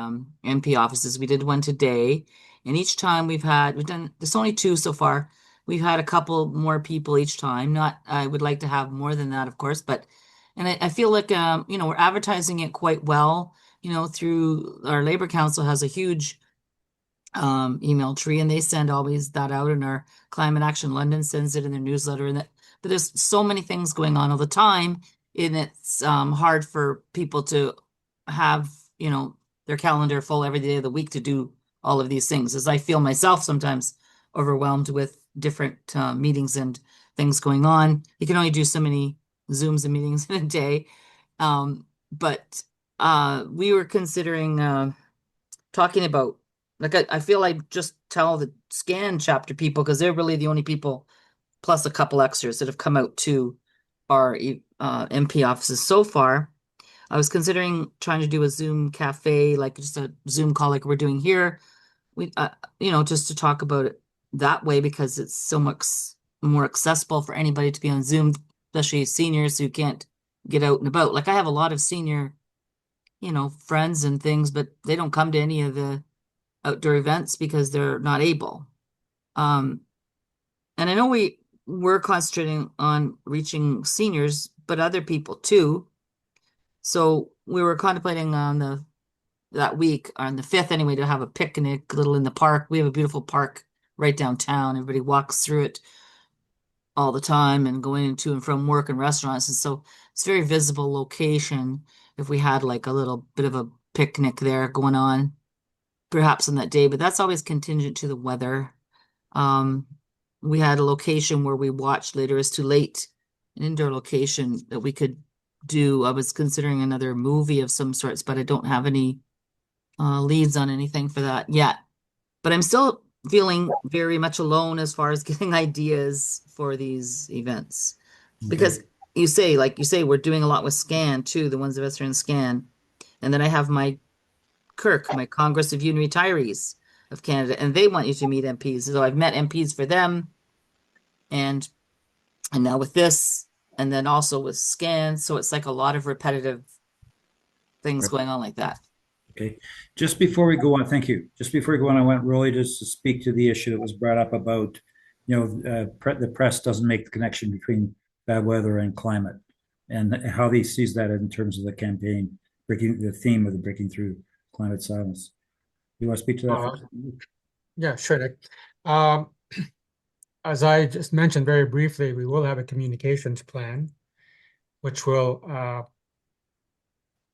MP offices. We did one today, and each time we've done, there's only 2 so far. We've had a couple more people each time. I would like to have more than that, of course, but I feel like we're advertising it quite well, through our Labor Council has a huge email tree, and they send always that out, and our Climate Action London sends it in their newsletter, but there's so many things going on all the time, and it's hard for people to have their calendar full every day of the week to do all of these things, as I feel myself sometimes overwhelmed with different meetings and things going on. You can only do so many Zooms and meetings in a day, but we were considering talking about, like, I feel I just tell the SCAN chapter people, because they're really the only people, plus a couple extras, that have come out to our MP offices so far. I was considering trying to do a Zoom cafe, like just a Zoom call like we're doing here. We, just to talk about it that way, because it's so much more accessible for anybody to be on Zoom, especially seniors who can't get out and about. Like, I have a lot of senior, friends and things, but they don't come to any of the outdoor events because they're not able. And I know we're concentrating on reaching seniors, but other people too. So we were contemplating on that week, on the 5th anyway, to have a picnic little in the park. We have a beautiful park right downtown. Everybody walks through it all the time, and going to and from work and restaurants. And so it's a very visible location. If we had like a little bit of a picnic there going on, perhaps on that day, but that's always contingent to the weather. We had a location where we watched Later Is Too Late, an indoor location that we could do. I was considering another movie of some sorts, but I don't have any leads on anything for that yet. But I'm still feeling very much alone as far as getting ideas for these events. Okay. Because you say, we're doing a lot with SCAN too, the ones of us are in SCAN. And then I have my CURC, my Congress of Union Retirees of Canada, and they want you to meet MPs. So I've met MPs for them, and now with this, and then also with SCAN. So it's like a lot of repetitive things going on like that. Okay. Just before we go on, thank you. Just before we go on, I want Rolly just to speak to the issue that was brought up about, the press doesn't make the connection between bad weather and climate, and how he sees that in terms of the campaign, the theme of the Breaking Through Climate Silence. You want to speak to that? Yeah, sure, Nick. As I just mentioned very briefly, we will have a communications plan, which will,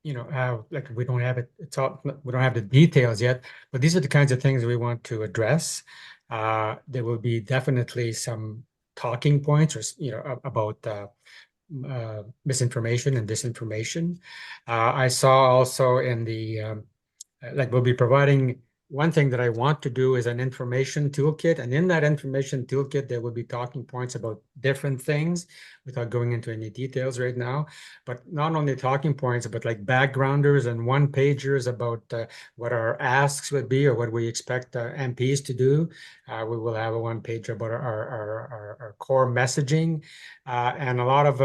we don't have it. We don't have the details yet, but these are the kinds of things we want to address. There will be definitely some talking points, or about misinformation and disinformation. I saw also in the we'll be providing. One thing that I want to do is an information toolkit, and in that information toolkit, there will be talking points about different things, without going into any details right now. But not only talking points, but like backgrounders and one-pagers about what our asks would be, or what we expect MPs to do. We will have a one-pager about our core messaging, and a lot of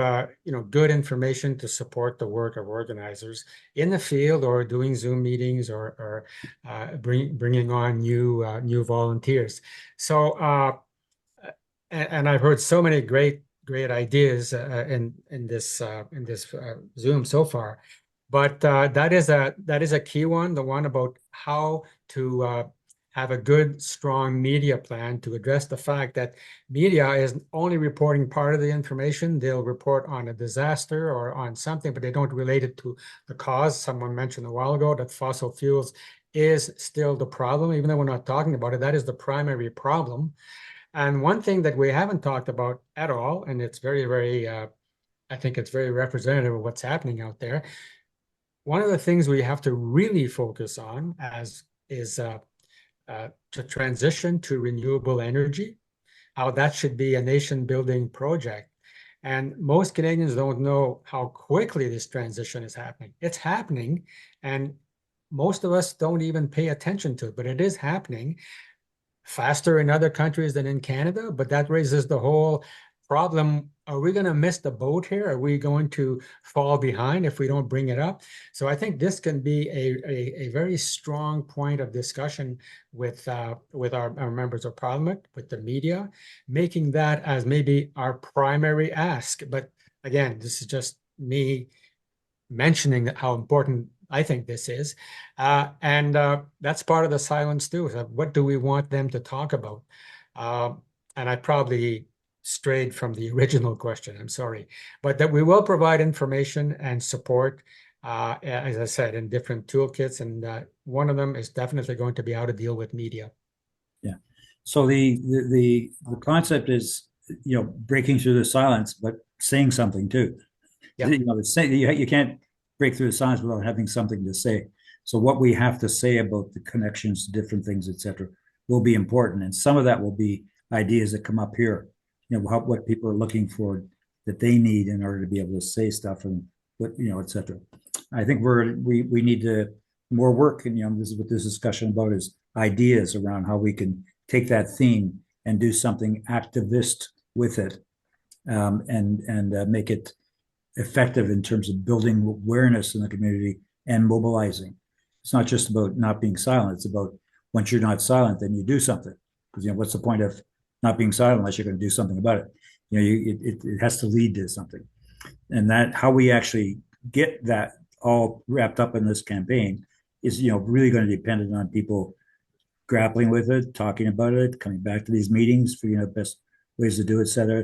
good information to support the work of organizers in the field, or doing Zoom meetings, or bringing on new volunteers. So, and I've heard so many great ideas in this Zoom so far, but that is a key one. The one about how to have a good, strong media plan to address the fact that media is only reporting part of the information. They'll report on a disaster or on something, but they don't relate it to the cause. Someone mentioned a while ago that fossil fuels is still the problem, even though we're not talking about it. That is the primary problem. And one thing that we haven't talked about at all, and it's very, very, I think it's very representative of what's happening out there. One of the things we have to really focus on is to transition to renewable energy, how that should be a nation-building project. And most Canadians don't know how quickly this transition is happening. It's happening, and most of us don't even pay attention to it, but it is happening faster in other countries than in Canada. But that raises the whole problem, are we going to miss the boat here? Are we going to fall behind if we don't bring it up? So I think this can be a very strong point of discussion with our members of parliament, with the media, making that as maybe our primary ask. But again, this is just me mentioning how important I think this is. And that's part of the silence too. So what do we want them to talk about? And I probably strayed from the original question, I'm sorry. But that we will provide information and support, as I said, in different toolkits. And one of them is definitely going to be how to deal with media. Yeah. So the concept is, breaking through the silence, but saying something too. Yeah. You can't break through the silence without having something to say. So what we have to say about the connections to different things, etc., will be important. And some of that will be ideas that come up here, what people are looking for that they need in order to be able to say stuff and what, etc. I think we need to more work. And, this is what this discussion about is ideas around how we can take that theme and do something activist with it, and make it effective in terms of building awareness in the community and mobilizing. It's not just about not being silent. It's about once you're not silent, then you do something. Because what's the point of not being silent unless you're going to do something about it? It has to lead to something. And that how we actually get that all wrapped up in this campaign is really going to depend on people grappling with it, talking about it, coming back to these meetings, figuring out best ways to do it, etc.,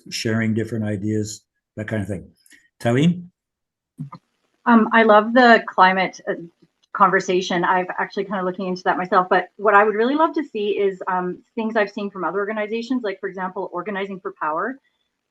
sharing different ideas, that kind of thing. Tallene? I love the climate conversation. I've actually kind of looking into that myself, but what I would really love to see is things I've seen from other organizations, like for example, Organizing for Power.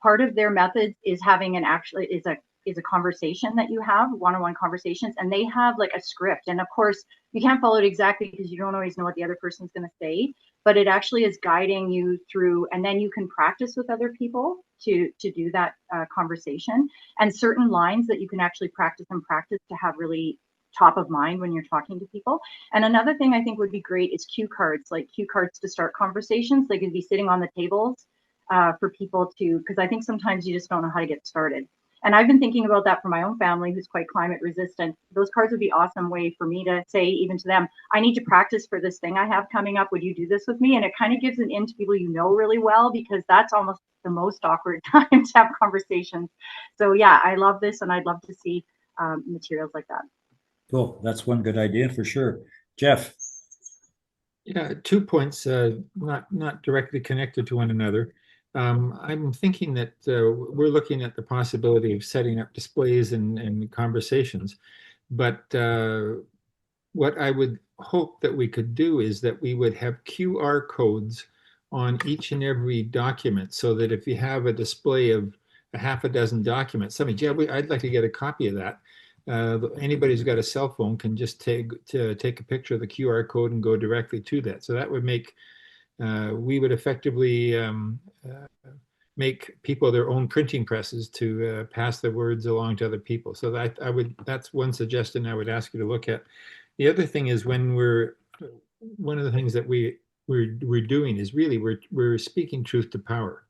Part of their methods is having is a conversation that you have, one-on-one conversations, and they have like a script. And of course, you can't follow it exactly because you don't always know what the other person's going to say, but it actually is guiding you through, and then you can practice with other people to do that conversation, and certain lines that you can actually practice to have really top of mind when you're talking to people. And another thing I think would be great is cue cards to start conversations. They could be sitting on the tables for people to, because I think sometimes you just don't know how to get started. And I've been thinking about that for my own family who's quite climate resistant. Those cards would be an awesome way for me to say even to them, I need to practice for this thing I have coming up. Would you do this with me? And it kind of gives an in to people really well, because that's almost the most awkward time to have conversations. So yeah, I love this, and I'd love to see materials like that. Cool. That's one good idea for sure. Jeff? Yeah, 2 points, not directly connected to one another. I'm thinking that we're looking at the possibility of setting up displays and conversations, but what I would hope that we could do is that we would have QR codes on each and every document, so that if you have a display of a half a dozen documents, I'd like to get a copy of that. Anybody who's got a cell phone can just take a picture of the QR code and go directly to that. So that would make we would effectively make people their own printing presses to pass the words along to other people. So that that's one suggestion I would ask you to look at. The other thing is one of the things that we're doing is really we're speaking truth to power.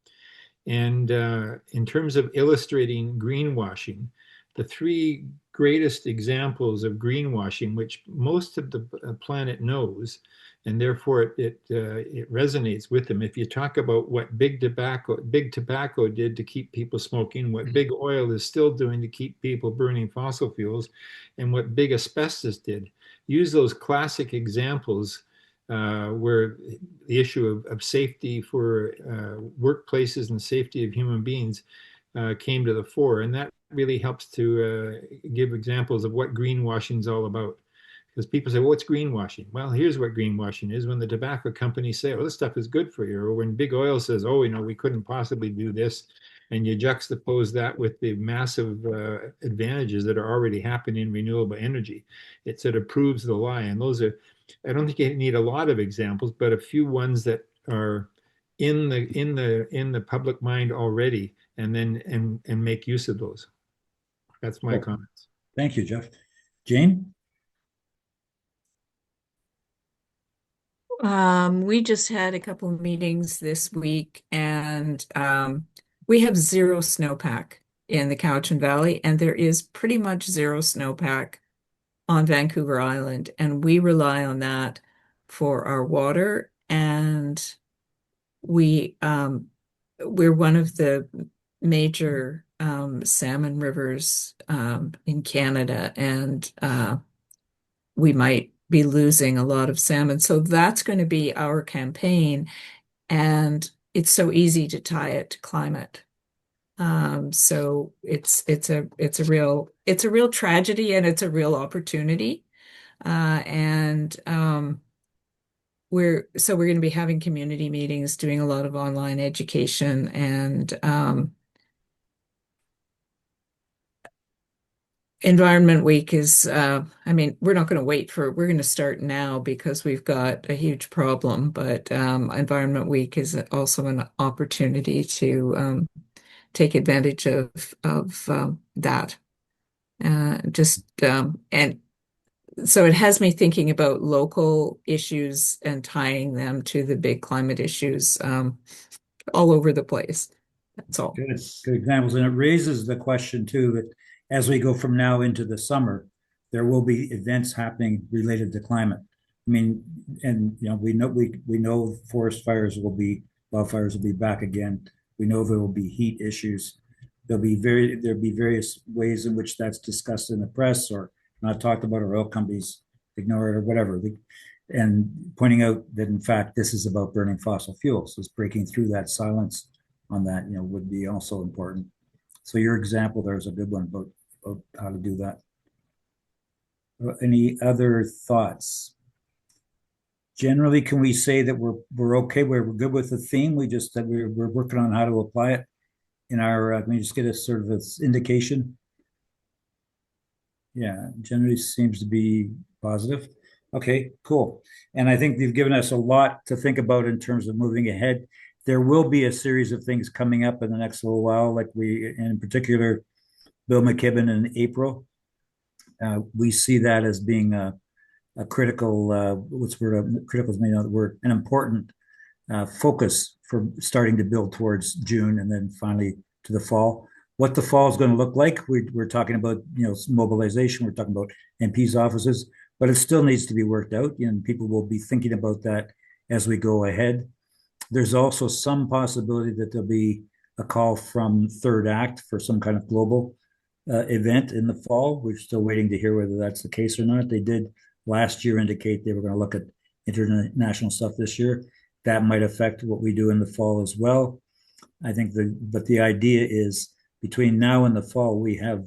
And in terms of illustrating greenwashing, the three greatest examples of greenwashing, which most of the planet knows, and therefore it resonates with them. If you talk about what big tobacco did to keep people smoking, what big oil is still doing to keep people burning fossil fuels, and what big asbestos did, use those classic examples where the issue of safety for workplaces and safety of human beings came to the fore. And that really helps to give examples of what greenwashing is all about. Because people say, well, what's greenwashing? Well, here's what greenwashing is. When the tobacco companies say, oh, this stuff is good for you, or when big oil says, oh, we couldn't possibly do this, and you juxtapose that with the massive advantages that are already happening in renewable energy, it sort of proves the lie. And those are, I don't think you need a lot of examples, but a few ones that are in the public mind already, and then and make use of those. That's my comments. Thank you, Jeff. Jane? We just had a couple of meetings this week, and we have zero snowpack in the Cowichan Valley, and there is pretty much zero snowpack on Vancouver Island, and we rely on that for our water. And we're one of the major salmon rivers in Canada, and we might be losing a lot of salmon. So that's going to be our campaign, and it's so easy to tie it to climate. So it's a real tragedy, and it's a real opportunity. We're going to be having community meetings, doing a lot of online education, and Environment Week is, we're not going to wait we're going to start now because we've got a huge problem, but Environment Week is also an opportunity to take advantage of that. And so it has me thinking about local issues and tying them to the big climate issues all over the place. That's all. Good examples. And it raises the question too, that as we go from now into the summer, there will be events happening related to climate. I mean, and we know wildfires will be back again. We know there will be heat issues. There'll be various ways in which that's discussed in the press or not talked about, or oil companies ignore it or whatever. And pointing out that in fact this is about burning fossil fuels. So breaking through that silence on that, would be also important. So your example there is a good one about how to do that. Any other thoughts? Generally, can we say that we're okay? We're good with the theme. We just that we're working on how to apply it in our. Can we just get a sort of this indication? Yeah, generally seems to be positive. Okay, cool. And I think they've given us a lot to think about in terms of moving ahead. There will be a series of things coming up in the next little while, like in particular, Bill McKibben in April. We see that as being a critical, critical is maybe not the word, an important focus for starting to build towards June and then finally to the fall. What the fall is going to look like, we're talking about, mobilization, we're talking about MPs' offices, but it still needs to be worked out, and people will be thinking about that as we go ahead. There's also some possibility that there'll be a call from Third Act for some kind of global event in the fall. We're still waiting to hear whether that's the case or not. They did last year indicate they were going to look at international stuff this year. That might affect what we do in the fall as well. I think but the idea is between now and the fall, we have,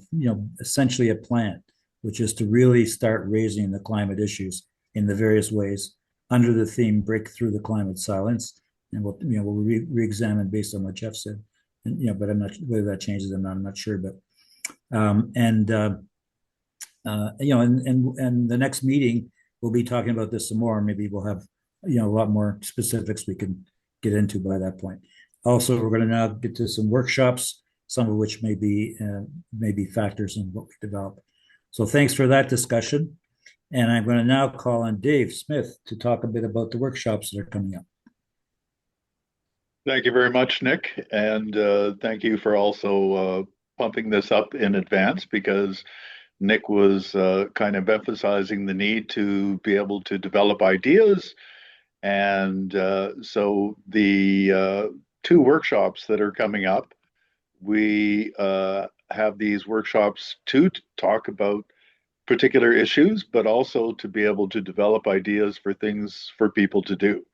essentially a plan, which is to really start raising the climate issues in the various ways under the theme "Break Through the Climate Silence." And we'll re-examine based on what Jeff said. And, but I'm not whether that changes or not. I'm not sure, but and the next meeting we'll be talking about this some more. Maybe we'll have a lot more specifics we can get into by that point. Also, we're going to now get to some workshops, some of which may be factors in what we develop. So thanks for that discussion. And I'm going to now call on Dave Smith to talk a bit about the workshops that are coming up. Thank you very much, Nick. And thank you for also pumping this up in advance, because Nick was kind of emphasizing the need to be able to develop ideas. And so the 2 workshops that are coming up, we have these workshops to talk about particular issues, but also to be able to develop ideas for things for people to do.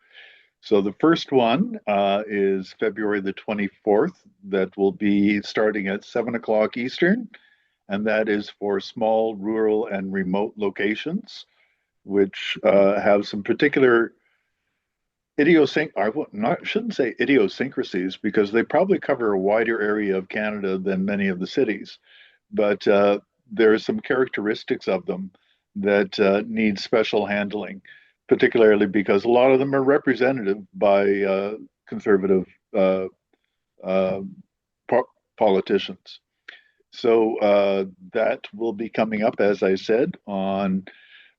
So the first one is February the 24th. That will be starting at 7 o'clock Eastern. And that is for small, rural, and remote locations, which have some particular shouldn't say idiosyncrasies, because they probably cover a wider area of Canada than many of the cities. But there are some characteristics of them that need special handling, particularly because a lot of them are representative by conservative politicians. So that will be coming up, as I said, on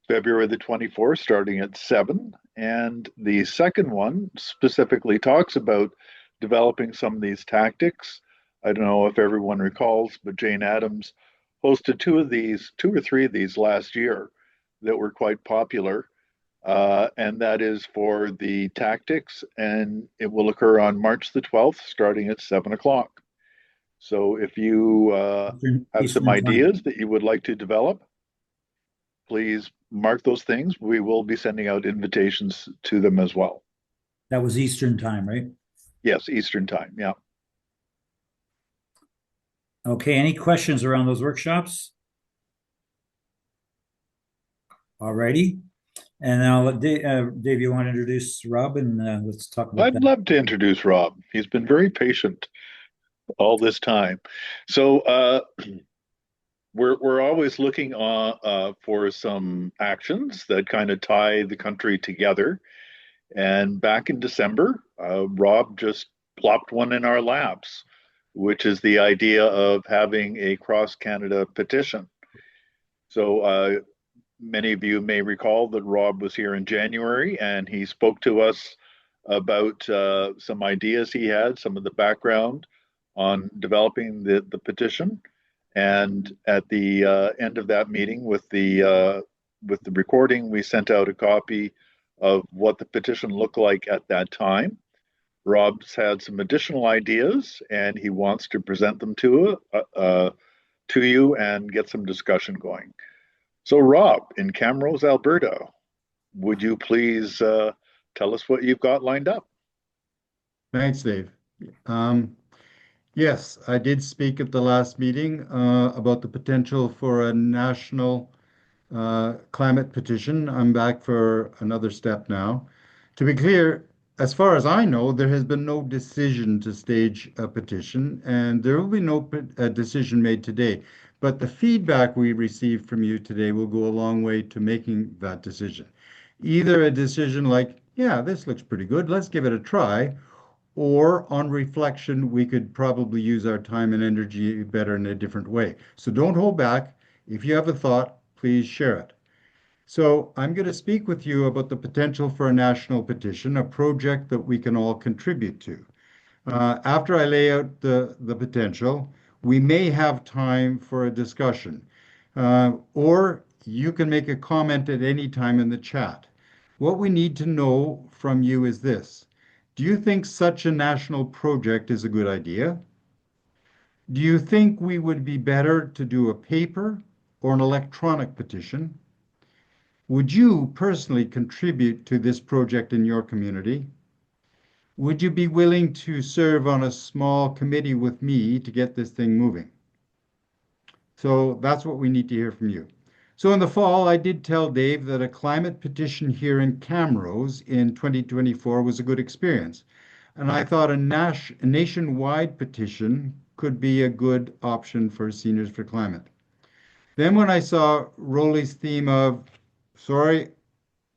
February the 24th, starting at 7. And the second one specifically talks about developing some of these tactics I don't know if everyone recalls, but Jane Addams hosted two or three of these last year that were quite popular. And that is for the tactics, and it will occur on March the 12th, starting at 7 o'clock. So if you have some ideas that you would like to develop, please mark those things. We will be sending out invitations to them as well. That was Eastern time, right? Yes, Eastern time. Yeah. Okay, any questions around those workshops? All righty. And now, Dave, you want to introduce Rob, and let's talk about I'd that. love to introduce Rob. He's been very patient all this time. So we're always looking for some actions that kind of tie the country together. And back in December, Rob just plopped one in our laps, which is the idea of having a cross-Canada petition. So many of you may recall that Rob was here in January, and he spoke to us about some ideas he had, some of the background on developing the petition. And at the end of that meeting with the recording, we sent out a copy of what the petition looked like at that time. Rob's had some additional ideas, and he wants to present them to you and get some discussion going. So, Rob, in Camrose, Alberta, would you please tell us what you've got lined up? Thanks, Dave. Yes, I did speak at the last meeting about the potential for a national climate petition. I'm back for another step now. To be clear, as far as I know, there has been no decision to stage a petition, and there will be no decision made today. But the feedback we received from you today will go a long way to making that decision. Either a decision like, yeah, this looks pretty good, let's give it a try, or on reflection, we could probably use our time and energy better in a different way. So don't hold back. If you have a thought, please share it. So I'm going to speak with you about the potential for a national petition, a project that we can all contribute to. After I lay out the potential, we may have time for a discussion, or you can make a comment at any time in the chat. What we need to know from you is this. Do you think such a national project is a good idea? Do you think we would be better to do a paper or an electronic petition? Would you personally contribute to this project in your community? Would you be willing to serve on a small committee with me to get this thing moving? So that's what we need to hear from you. So in the fall, I did tell Dave that a climate petition here in Camrose in 2024 was a good experience. And I thought a nationwide petition could be a good option for Seniors for Climate. Then when I saw Rolly's theme of, sorry,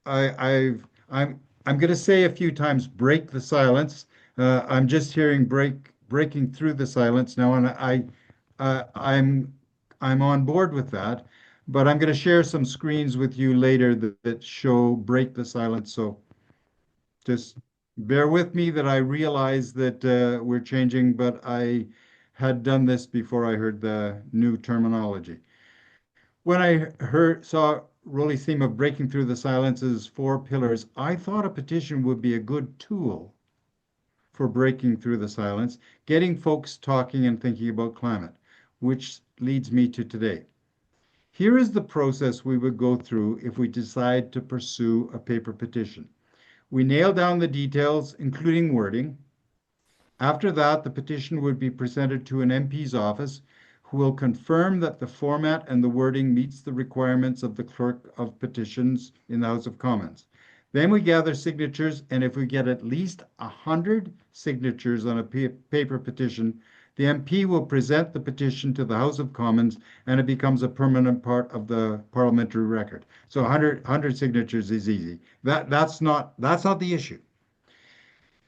I'm going to say a few times, break the silence. I'm just hearing breaking through the silence now, and I'm on board with that. But I'm going to share some screens with you later that show break the silence. So just bear with me that I realize that we're changing, but I had done this before I heard the new terminology. When I saw Rolly's theme of breaking through the silence's 4 pillars, I thought a petition would be a good tool for breaking through the silence, getting folks talking and thinking about climate, which leads me to today. Here is the process we would go through if we decide to pursue a paper petition. We nail down the details, including wording. After that, the petition would be presented to an MP's office, who will confirm that the format and the wording meets the requirements of the clerk of petitions in the House of Commons. Then we gather signatures, and if we get at least 100 signatures on a paper petition, the MP will present the petition to the House of Commons, and it becomes a permanent part of the parliamentary record. So 100 signatures is easy. That's not the issue.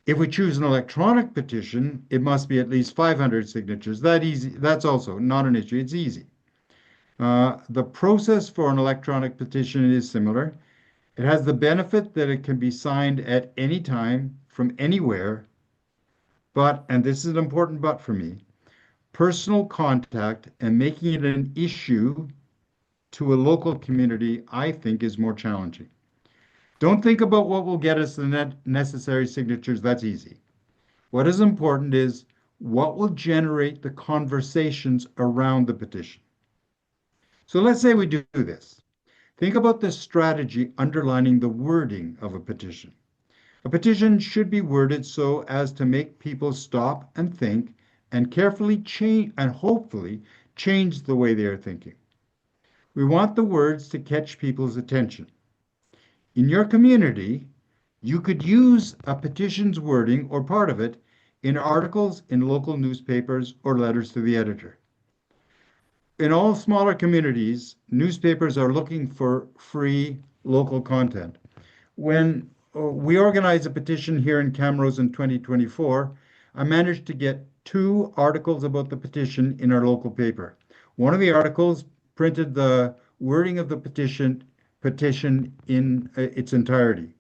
If we choose an electronic petition, it must be at least 500 signatures. That's also not an issue. It's easy. The process for an electronic petition is similar. It has the benefit that it can be signed at any time from anywhere. But, and this is an important but for me, personal contact and making it an issue to a local community, I think is more challenging. Don't think about what will get us the necessary signatures. That's easy. What is important is what will generate the conversations around the petition. So let's say we do this. Think about the strategy underlining the wording of a petition. A petition should be worded so as to make people stop and think and carefully change and hopefully change the way they are thinking. We want the words to catch people's attention. In your community, you could use a petition's wording or part of it in articles in local newspapers or letters to the editor. In all smaller communities, newspapers are looking for free local content. When we organized a petition here in Camrose in 2024, I managed to get 2 articles about the petition in our local paper. One of the articles printed the wording of the petition in its entirety.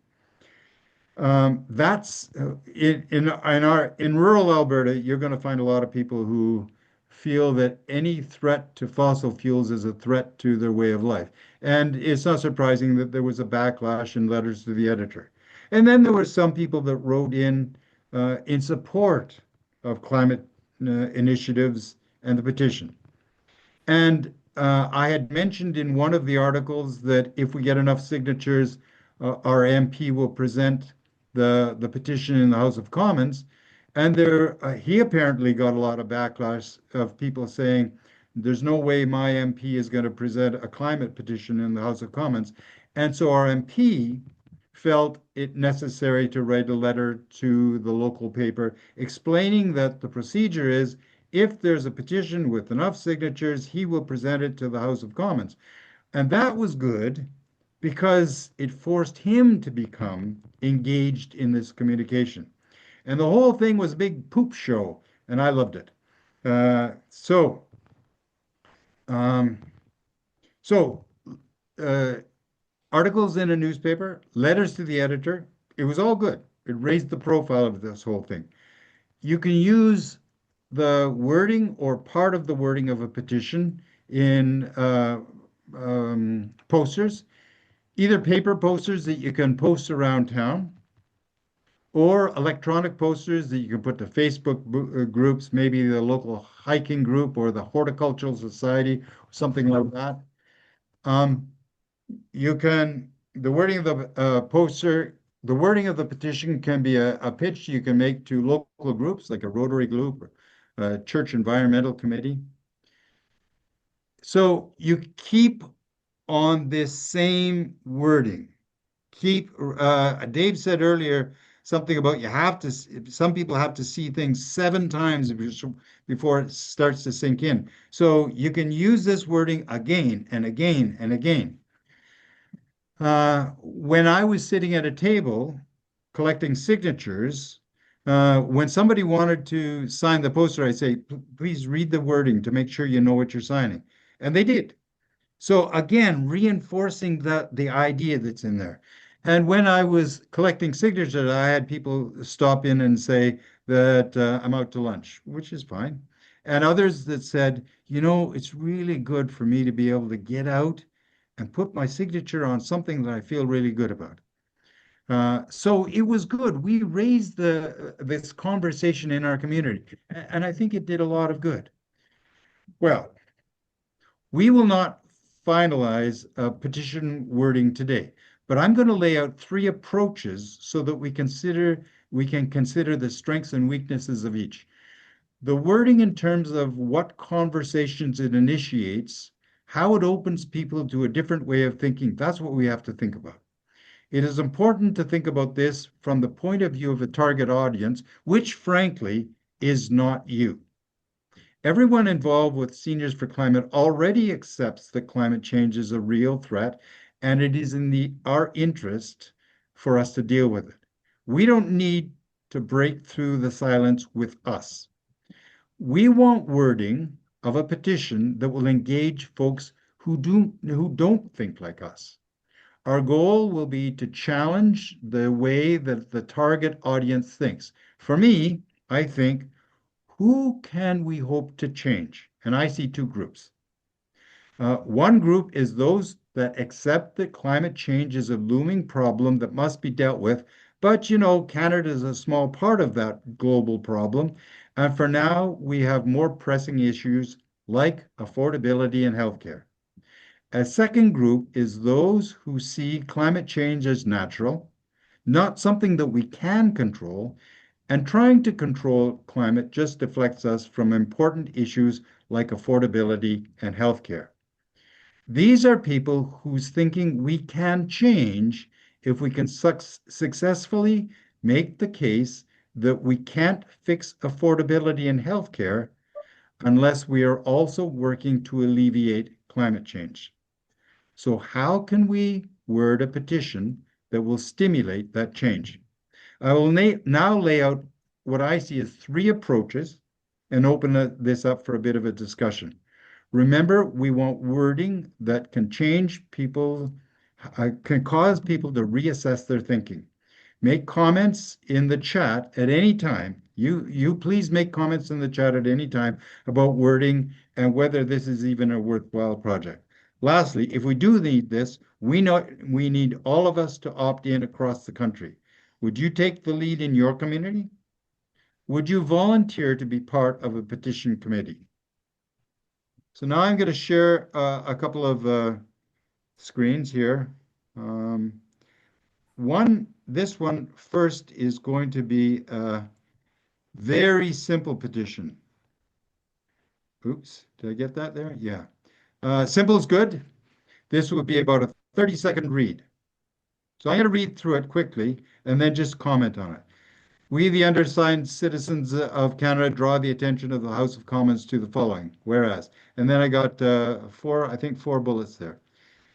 That's in rural Alberta, you're going to find a lot of people who feel that any threat to fossil fuels is a threat to their way of life. And it's not surprising that there was a backlash in letters to the editor. And then there were some people that wrote in support of climate initiatives and the petition. And I had mentioned in one of the articles that if we get enough signatures, our MP will present the petition in the House of Commons. And he apparently got a lot of backlash of people saying, there's no way my MP is going to present a climate petition in the House of Commons. And so our MP felt it necessary to write a letter to the local paper explaining that the procedure is, if there's a petition with enough signatures, he will present it to the House of Commons. And that was good because it forced him to become engaged in this communication. And the whole thing was a big poop show, and I loved it. Articles in a newspaper, letters to the editor, it was all good. It raised the profile of this whole thing. You can use the wording or part of the wording of a petition in posters, either paper posters that you can post around town, or electronic posters that you can put to Facebook groups, maybe the local hiking group or the Horticultural Society, something like that. The wording of the poster, the wording of the petition can be a pitch you can make to local groups like a Rotary group, or church environmental committee. So you keep on this same wording. Dave said earlier something about some people have to see things 7 times before it starts to sink in. So you can use this wording again and again and again. When I was sitting at a table collecting signatures, when somebody wanted to sign the poster, I say, please read the wording to make sure you know what you're signing. And they did. So again, reinforcing the idea that's in there. And when I was collecting signatures, I had people stop in and say that I'm out to lunch, which is fine. And others that said, it's really good for me to be able to get out and put my signature on something that I feel really good about. So it was good. We raised this conversation in our community, and I think it did a lot of good. Well, we will not finalize a petition wording today, but I'm going to lay out 3 approaches so that we can consider the strengths and weaknesses of each. The wording in terms of what conversations it initiates, how it opens people to a different way of thinking, that's what we have to think about. It is important to think about this from the point of view of a target audience, which frankly is not you. Everyone involved with Seniors for Climate already accepts that climate change is a real threat, and it is in our interest for us to deal with it. We don't need to break through the silence with us. We want wording of a petition that will engage folks who don't think like us. Our goal will be to challenge the way that the target audience thinks. For me, I think, who can we hope to change? And I see two groups. One group is those that accept that climate change is a looming problem that must be dealt with. But, Canada is a small part of that global problem. And for now, we have more pressing issues like affordability and healthcare. A second group is those who see climate change as natural, not something that we can control, and trying to control climate just deflects us from important issues like affordability and healthcare. These are people whose thinking we can change if we can successfully make the case that we can't fix affordability in healthcare unless we are also working to alleviate climate change. So how can we word a petition that will stimulate that change? I will now lay out what I see as three approaches and open this up for a bit of a discussion. Remember, we want wording that can change people, can cause people to reassess their thinking. Make comments in the chat at any time. You please make comments in the chat at any time about wording and whether this is even a worthwhile project. Lastly, if we do need this, we need all of us to opt in across the country. Would you take the lead in your community? Would you volunteer to be part of a petition committee? So now I'm going to share a couple of screens here. This one first is going to be a very simple petition. Oops, did I get that there? Yeah. Simple is good. This would be about a 30-second read. So I'm going to read through it quickly and then just comment on it. We, the undersigned citizens of Canada, draw the attention of the House of Commons to the following. Whereas, and then I got four bullets there.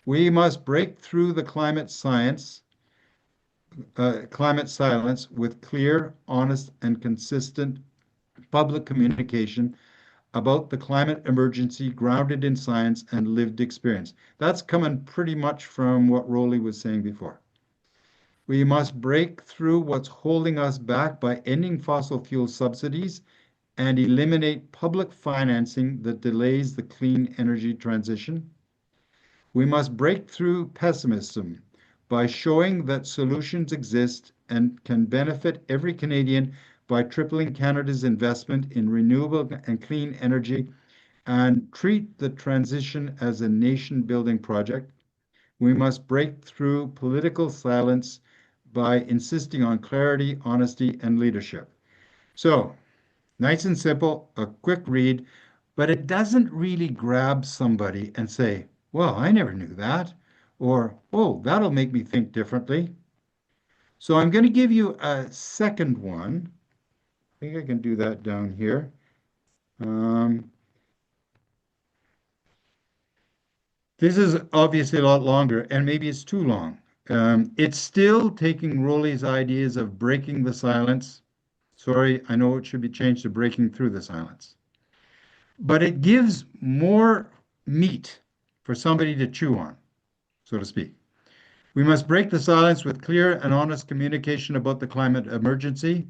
We must break through the climate silence with clear, honest, and consistent public communication about the climate emergency grounded in science and lived experience. That's coming pretty much from what Rolly was saying before. We must break through what's holding us back by ending fossil fuel subsidies and eliminate public financing that delays the clean energy transition. We must break through pessimism by showing that solutions exist and can benefit every Canadian by tripling Canada's investment in renewable and clean energy and treat the transition as a nation-building project. We must break through political silence by insisting on clarity, honesty, and leadership. So, nice and simple, a quick read, but it doesn't really grab somebody and say, well, I never knew that, or, oh, that'll make me think differently. So I'm going to give you a second one. I think I can do that down here. This is obviously a lot longer, and maybe it's too long. It's still taking Rolly's ideas of breaking the silence. Sorry, I know it should be changed to breaking through the silence. But it gives more meat for somebody to chew on, so to speak. We must break the silence with clear and honest communication about the climate emergency.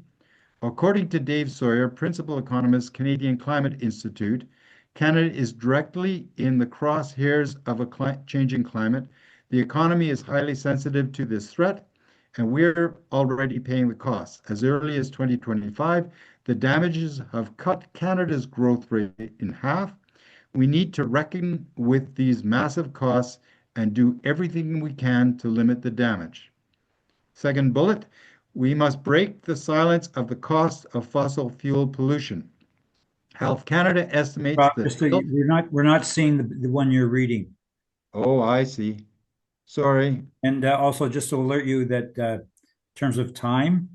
According to Dave Sawyer, principal economist, Canadian Climate Institute, Canada is directly in the crosshairs of a changing climate. The economy is highly sensitive to this threat, and we're already paying the costs. As early as 2025, the damages have cut Canada's growth rate in half. We need to reckon with these massive costs and do everything we can to limit the damage. Second bullet, we must break the silence of the cost of fossil fuel pollution. Health Canada estimates that... We're not seeing the one you're reading. Oh, I see. Sorry. And also just to alert you that in terms of time,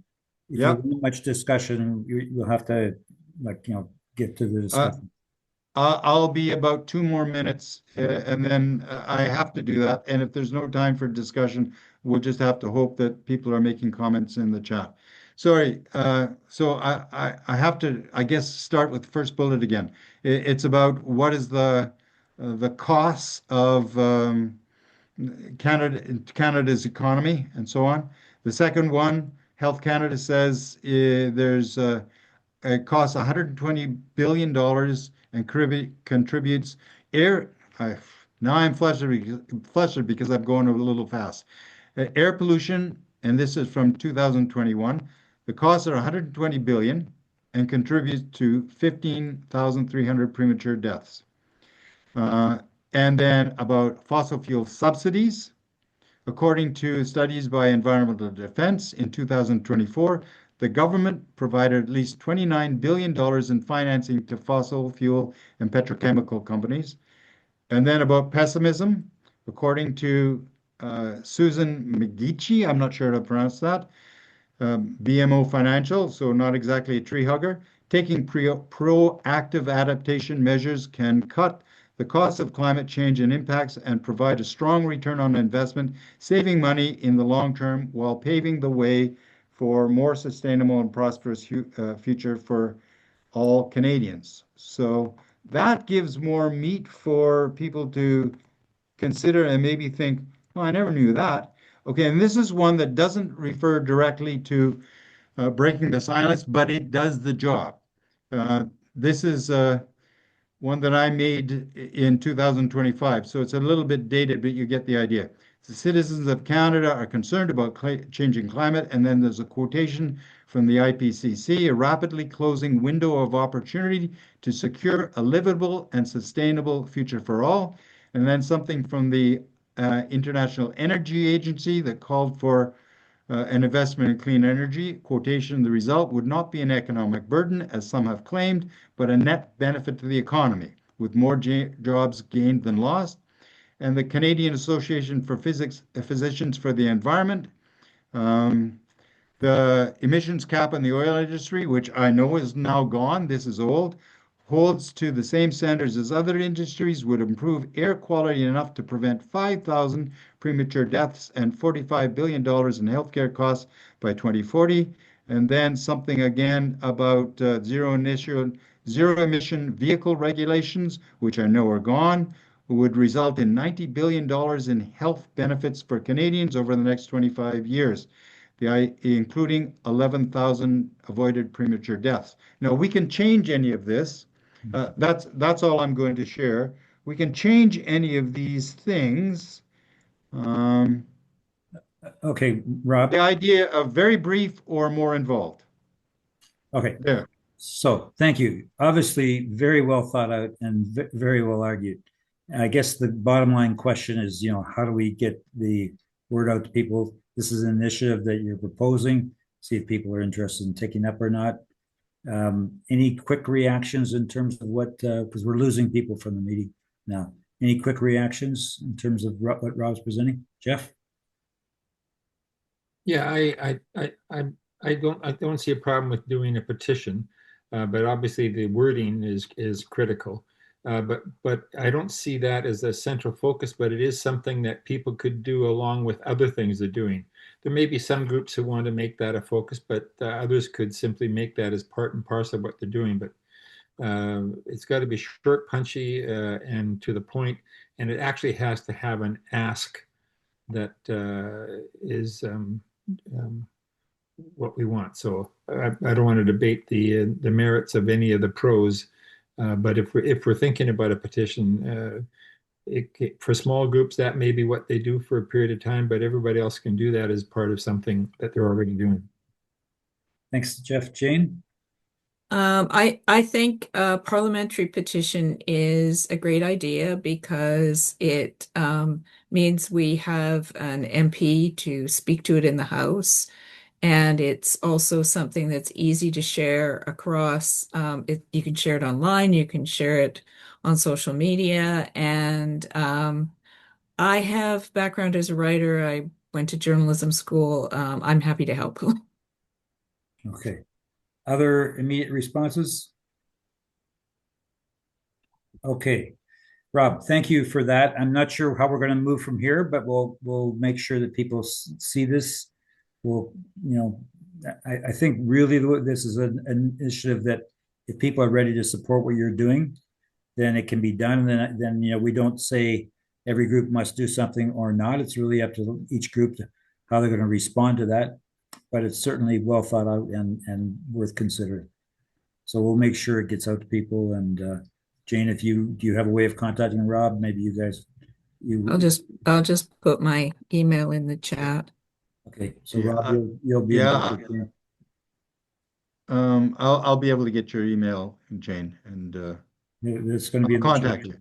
if you want much discussion, you'll have to get to the discussion. I'll be about 2 more minutes, and then I have to do that. And if there's no time for discussion, we'll just have to hope that people are making comments in the chat. Sorry. So I have to, I guess, start with the first bullet again. It's about what is the costs of Canada's economy and so on. The second one, Health Canada says there's costs $120 billion and contributes air. Now I'm flustered because I'm going a little fast. Air pollution, and this is from 2021. The costs are 120 billion and contributes to 15,300 premature deaths. And then about fossil fuel subsidies. According to studies by Environmental Defense in 2024, the government provided at least $29 billion in financing to fossil fuel and petrochemical companies. And then about pessimism, according to Susan McGeechee, I'm not sure how to pronounce that, BMO Financial, so not exactly a tree hugger, taking proactive adaptation measures can cut the cost of climate change and impacts and provide a strong return on investment, saving money in the long term while paving the way for more sustainable and prosperous future for all Canadians. So that gives more meat for people to consider and maybe think, well, I never knew that. Okay, and this is one that doesn't refer directly to breaking the silence, but it does the job. This is one that I made in 2025, so it's a little bit dated, but you get the idea. The citizens of Canada are concerned about changing climate, and then there's a quotation from the IPCC, a rapidly closing window of opportunity to secure a livable and sustainable future for all. And then something from the International Energy Agency that called for an investment in clean energy. Quotation, the result would not be an economic burden, as some have claimed, but a net benefit to the economy, with more jobs gained than lost. And the Canadian Association for Physicians for the Environment, the emissions cap in the oil industry, which I know is now gone, this is old, holds to the same standards as other industries, would improve air quality enough to prevent 5,000 premature deaths and $45 billion in healthcare costs by 2040. And then something again about zero emission vehicle regulations, which I know are gone, would result in $90 billion in health benefits for Canadians over the next 25 years, including 11,000 avoided premature deaths. Now, we can change any of this. That's all I'm going to share. We can change any of these things. Okay, Rob. The idea of very brief or more involved. Okay. There. So thank you. Obviously, very well thought out and very well argued. I guess the bottom line question is, how do we get the word out to people? This is an initiative that you're proposing. See if people are interested in taking up or not. Any quick reactions in terms of what, because we're losing people from the meeting now. Any quick reactions in terms of what Rob's presenting? Jeff? Yeah, I don't see a problem with doing a petition, but obviously the wording is critical. But I don't see that as a central focus, but it is something that people could do along with other things they're doing. There may be some groups who want to make that a focus, but others could simply make that as part and parcel of what they're doing. But it's got to be short, punchy, and to the point, and it actually has to have an ask that is what we want. So I don't want to debate the merits of any of the pros. But if we're thinking about a petition, for small groups, that may be what they do for a period of time, but everybody else can do that as part of something that they're already doing. Thanks, Jeff. Jane? I think a parliamentary petition is a great idea because it means we have an MP to speak to it in the House. And it's also something that's easy to share across. You can share it online, you can share it on social media. And I have background as a writer. I went to journalism school. I'm happy to help. Okay. Other immediate responses? Okay. Rob, thank you for that. I'm not sure how we're going to move from here, but we'll make sure that people see this. Well, I think really this is an initiative that if people are ready to support what you're doing, then it can be done. And then we don't say every group must do something or not. It's really up to each group to how they're going to respond to that. But it's certainly well thought out and worth considering. So we'll make sure it gets out to people. And Jane, do you have a way of contacting Rob? Maybe you guys, I'll just put my email in the chat. Okay, so Rob, you'll be in touch with me. I'll be able to get your email, Jane, and it's going to be in the contact chat. you.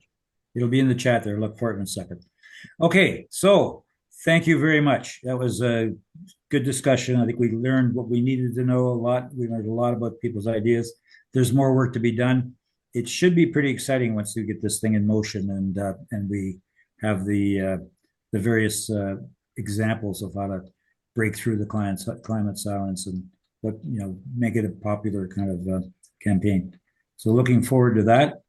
It'll be in the chat there. Look for it in a second. Okay, so thank you very much. That was a good discussion. I think we learned what we needed to know a lot. We learned a lot about people's ideas. There's more work to be done. It should be pretty exciting once we get this thing in motion and we have the various examples of how to break through the climate silence and make it a popular kind of campaign. So looking forward to that.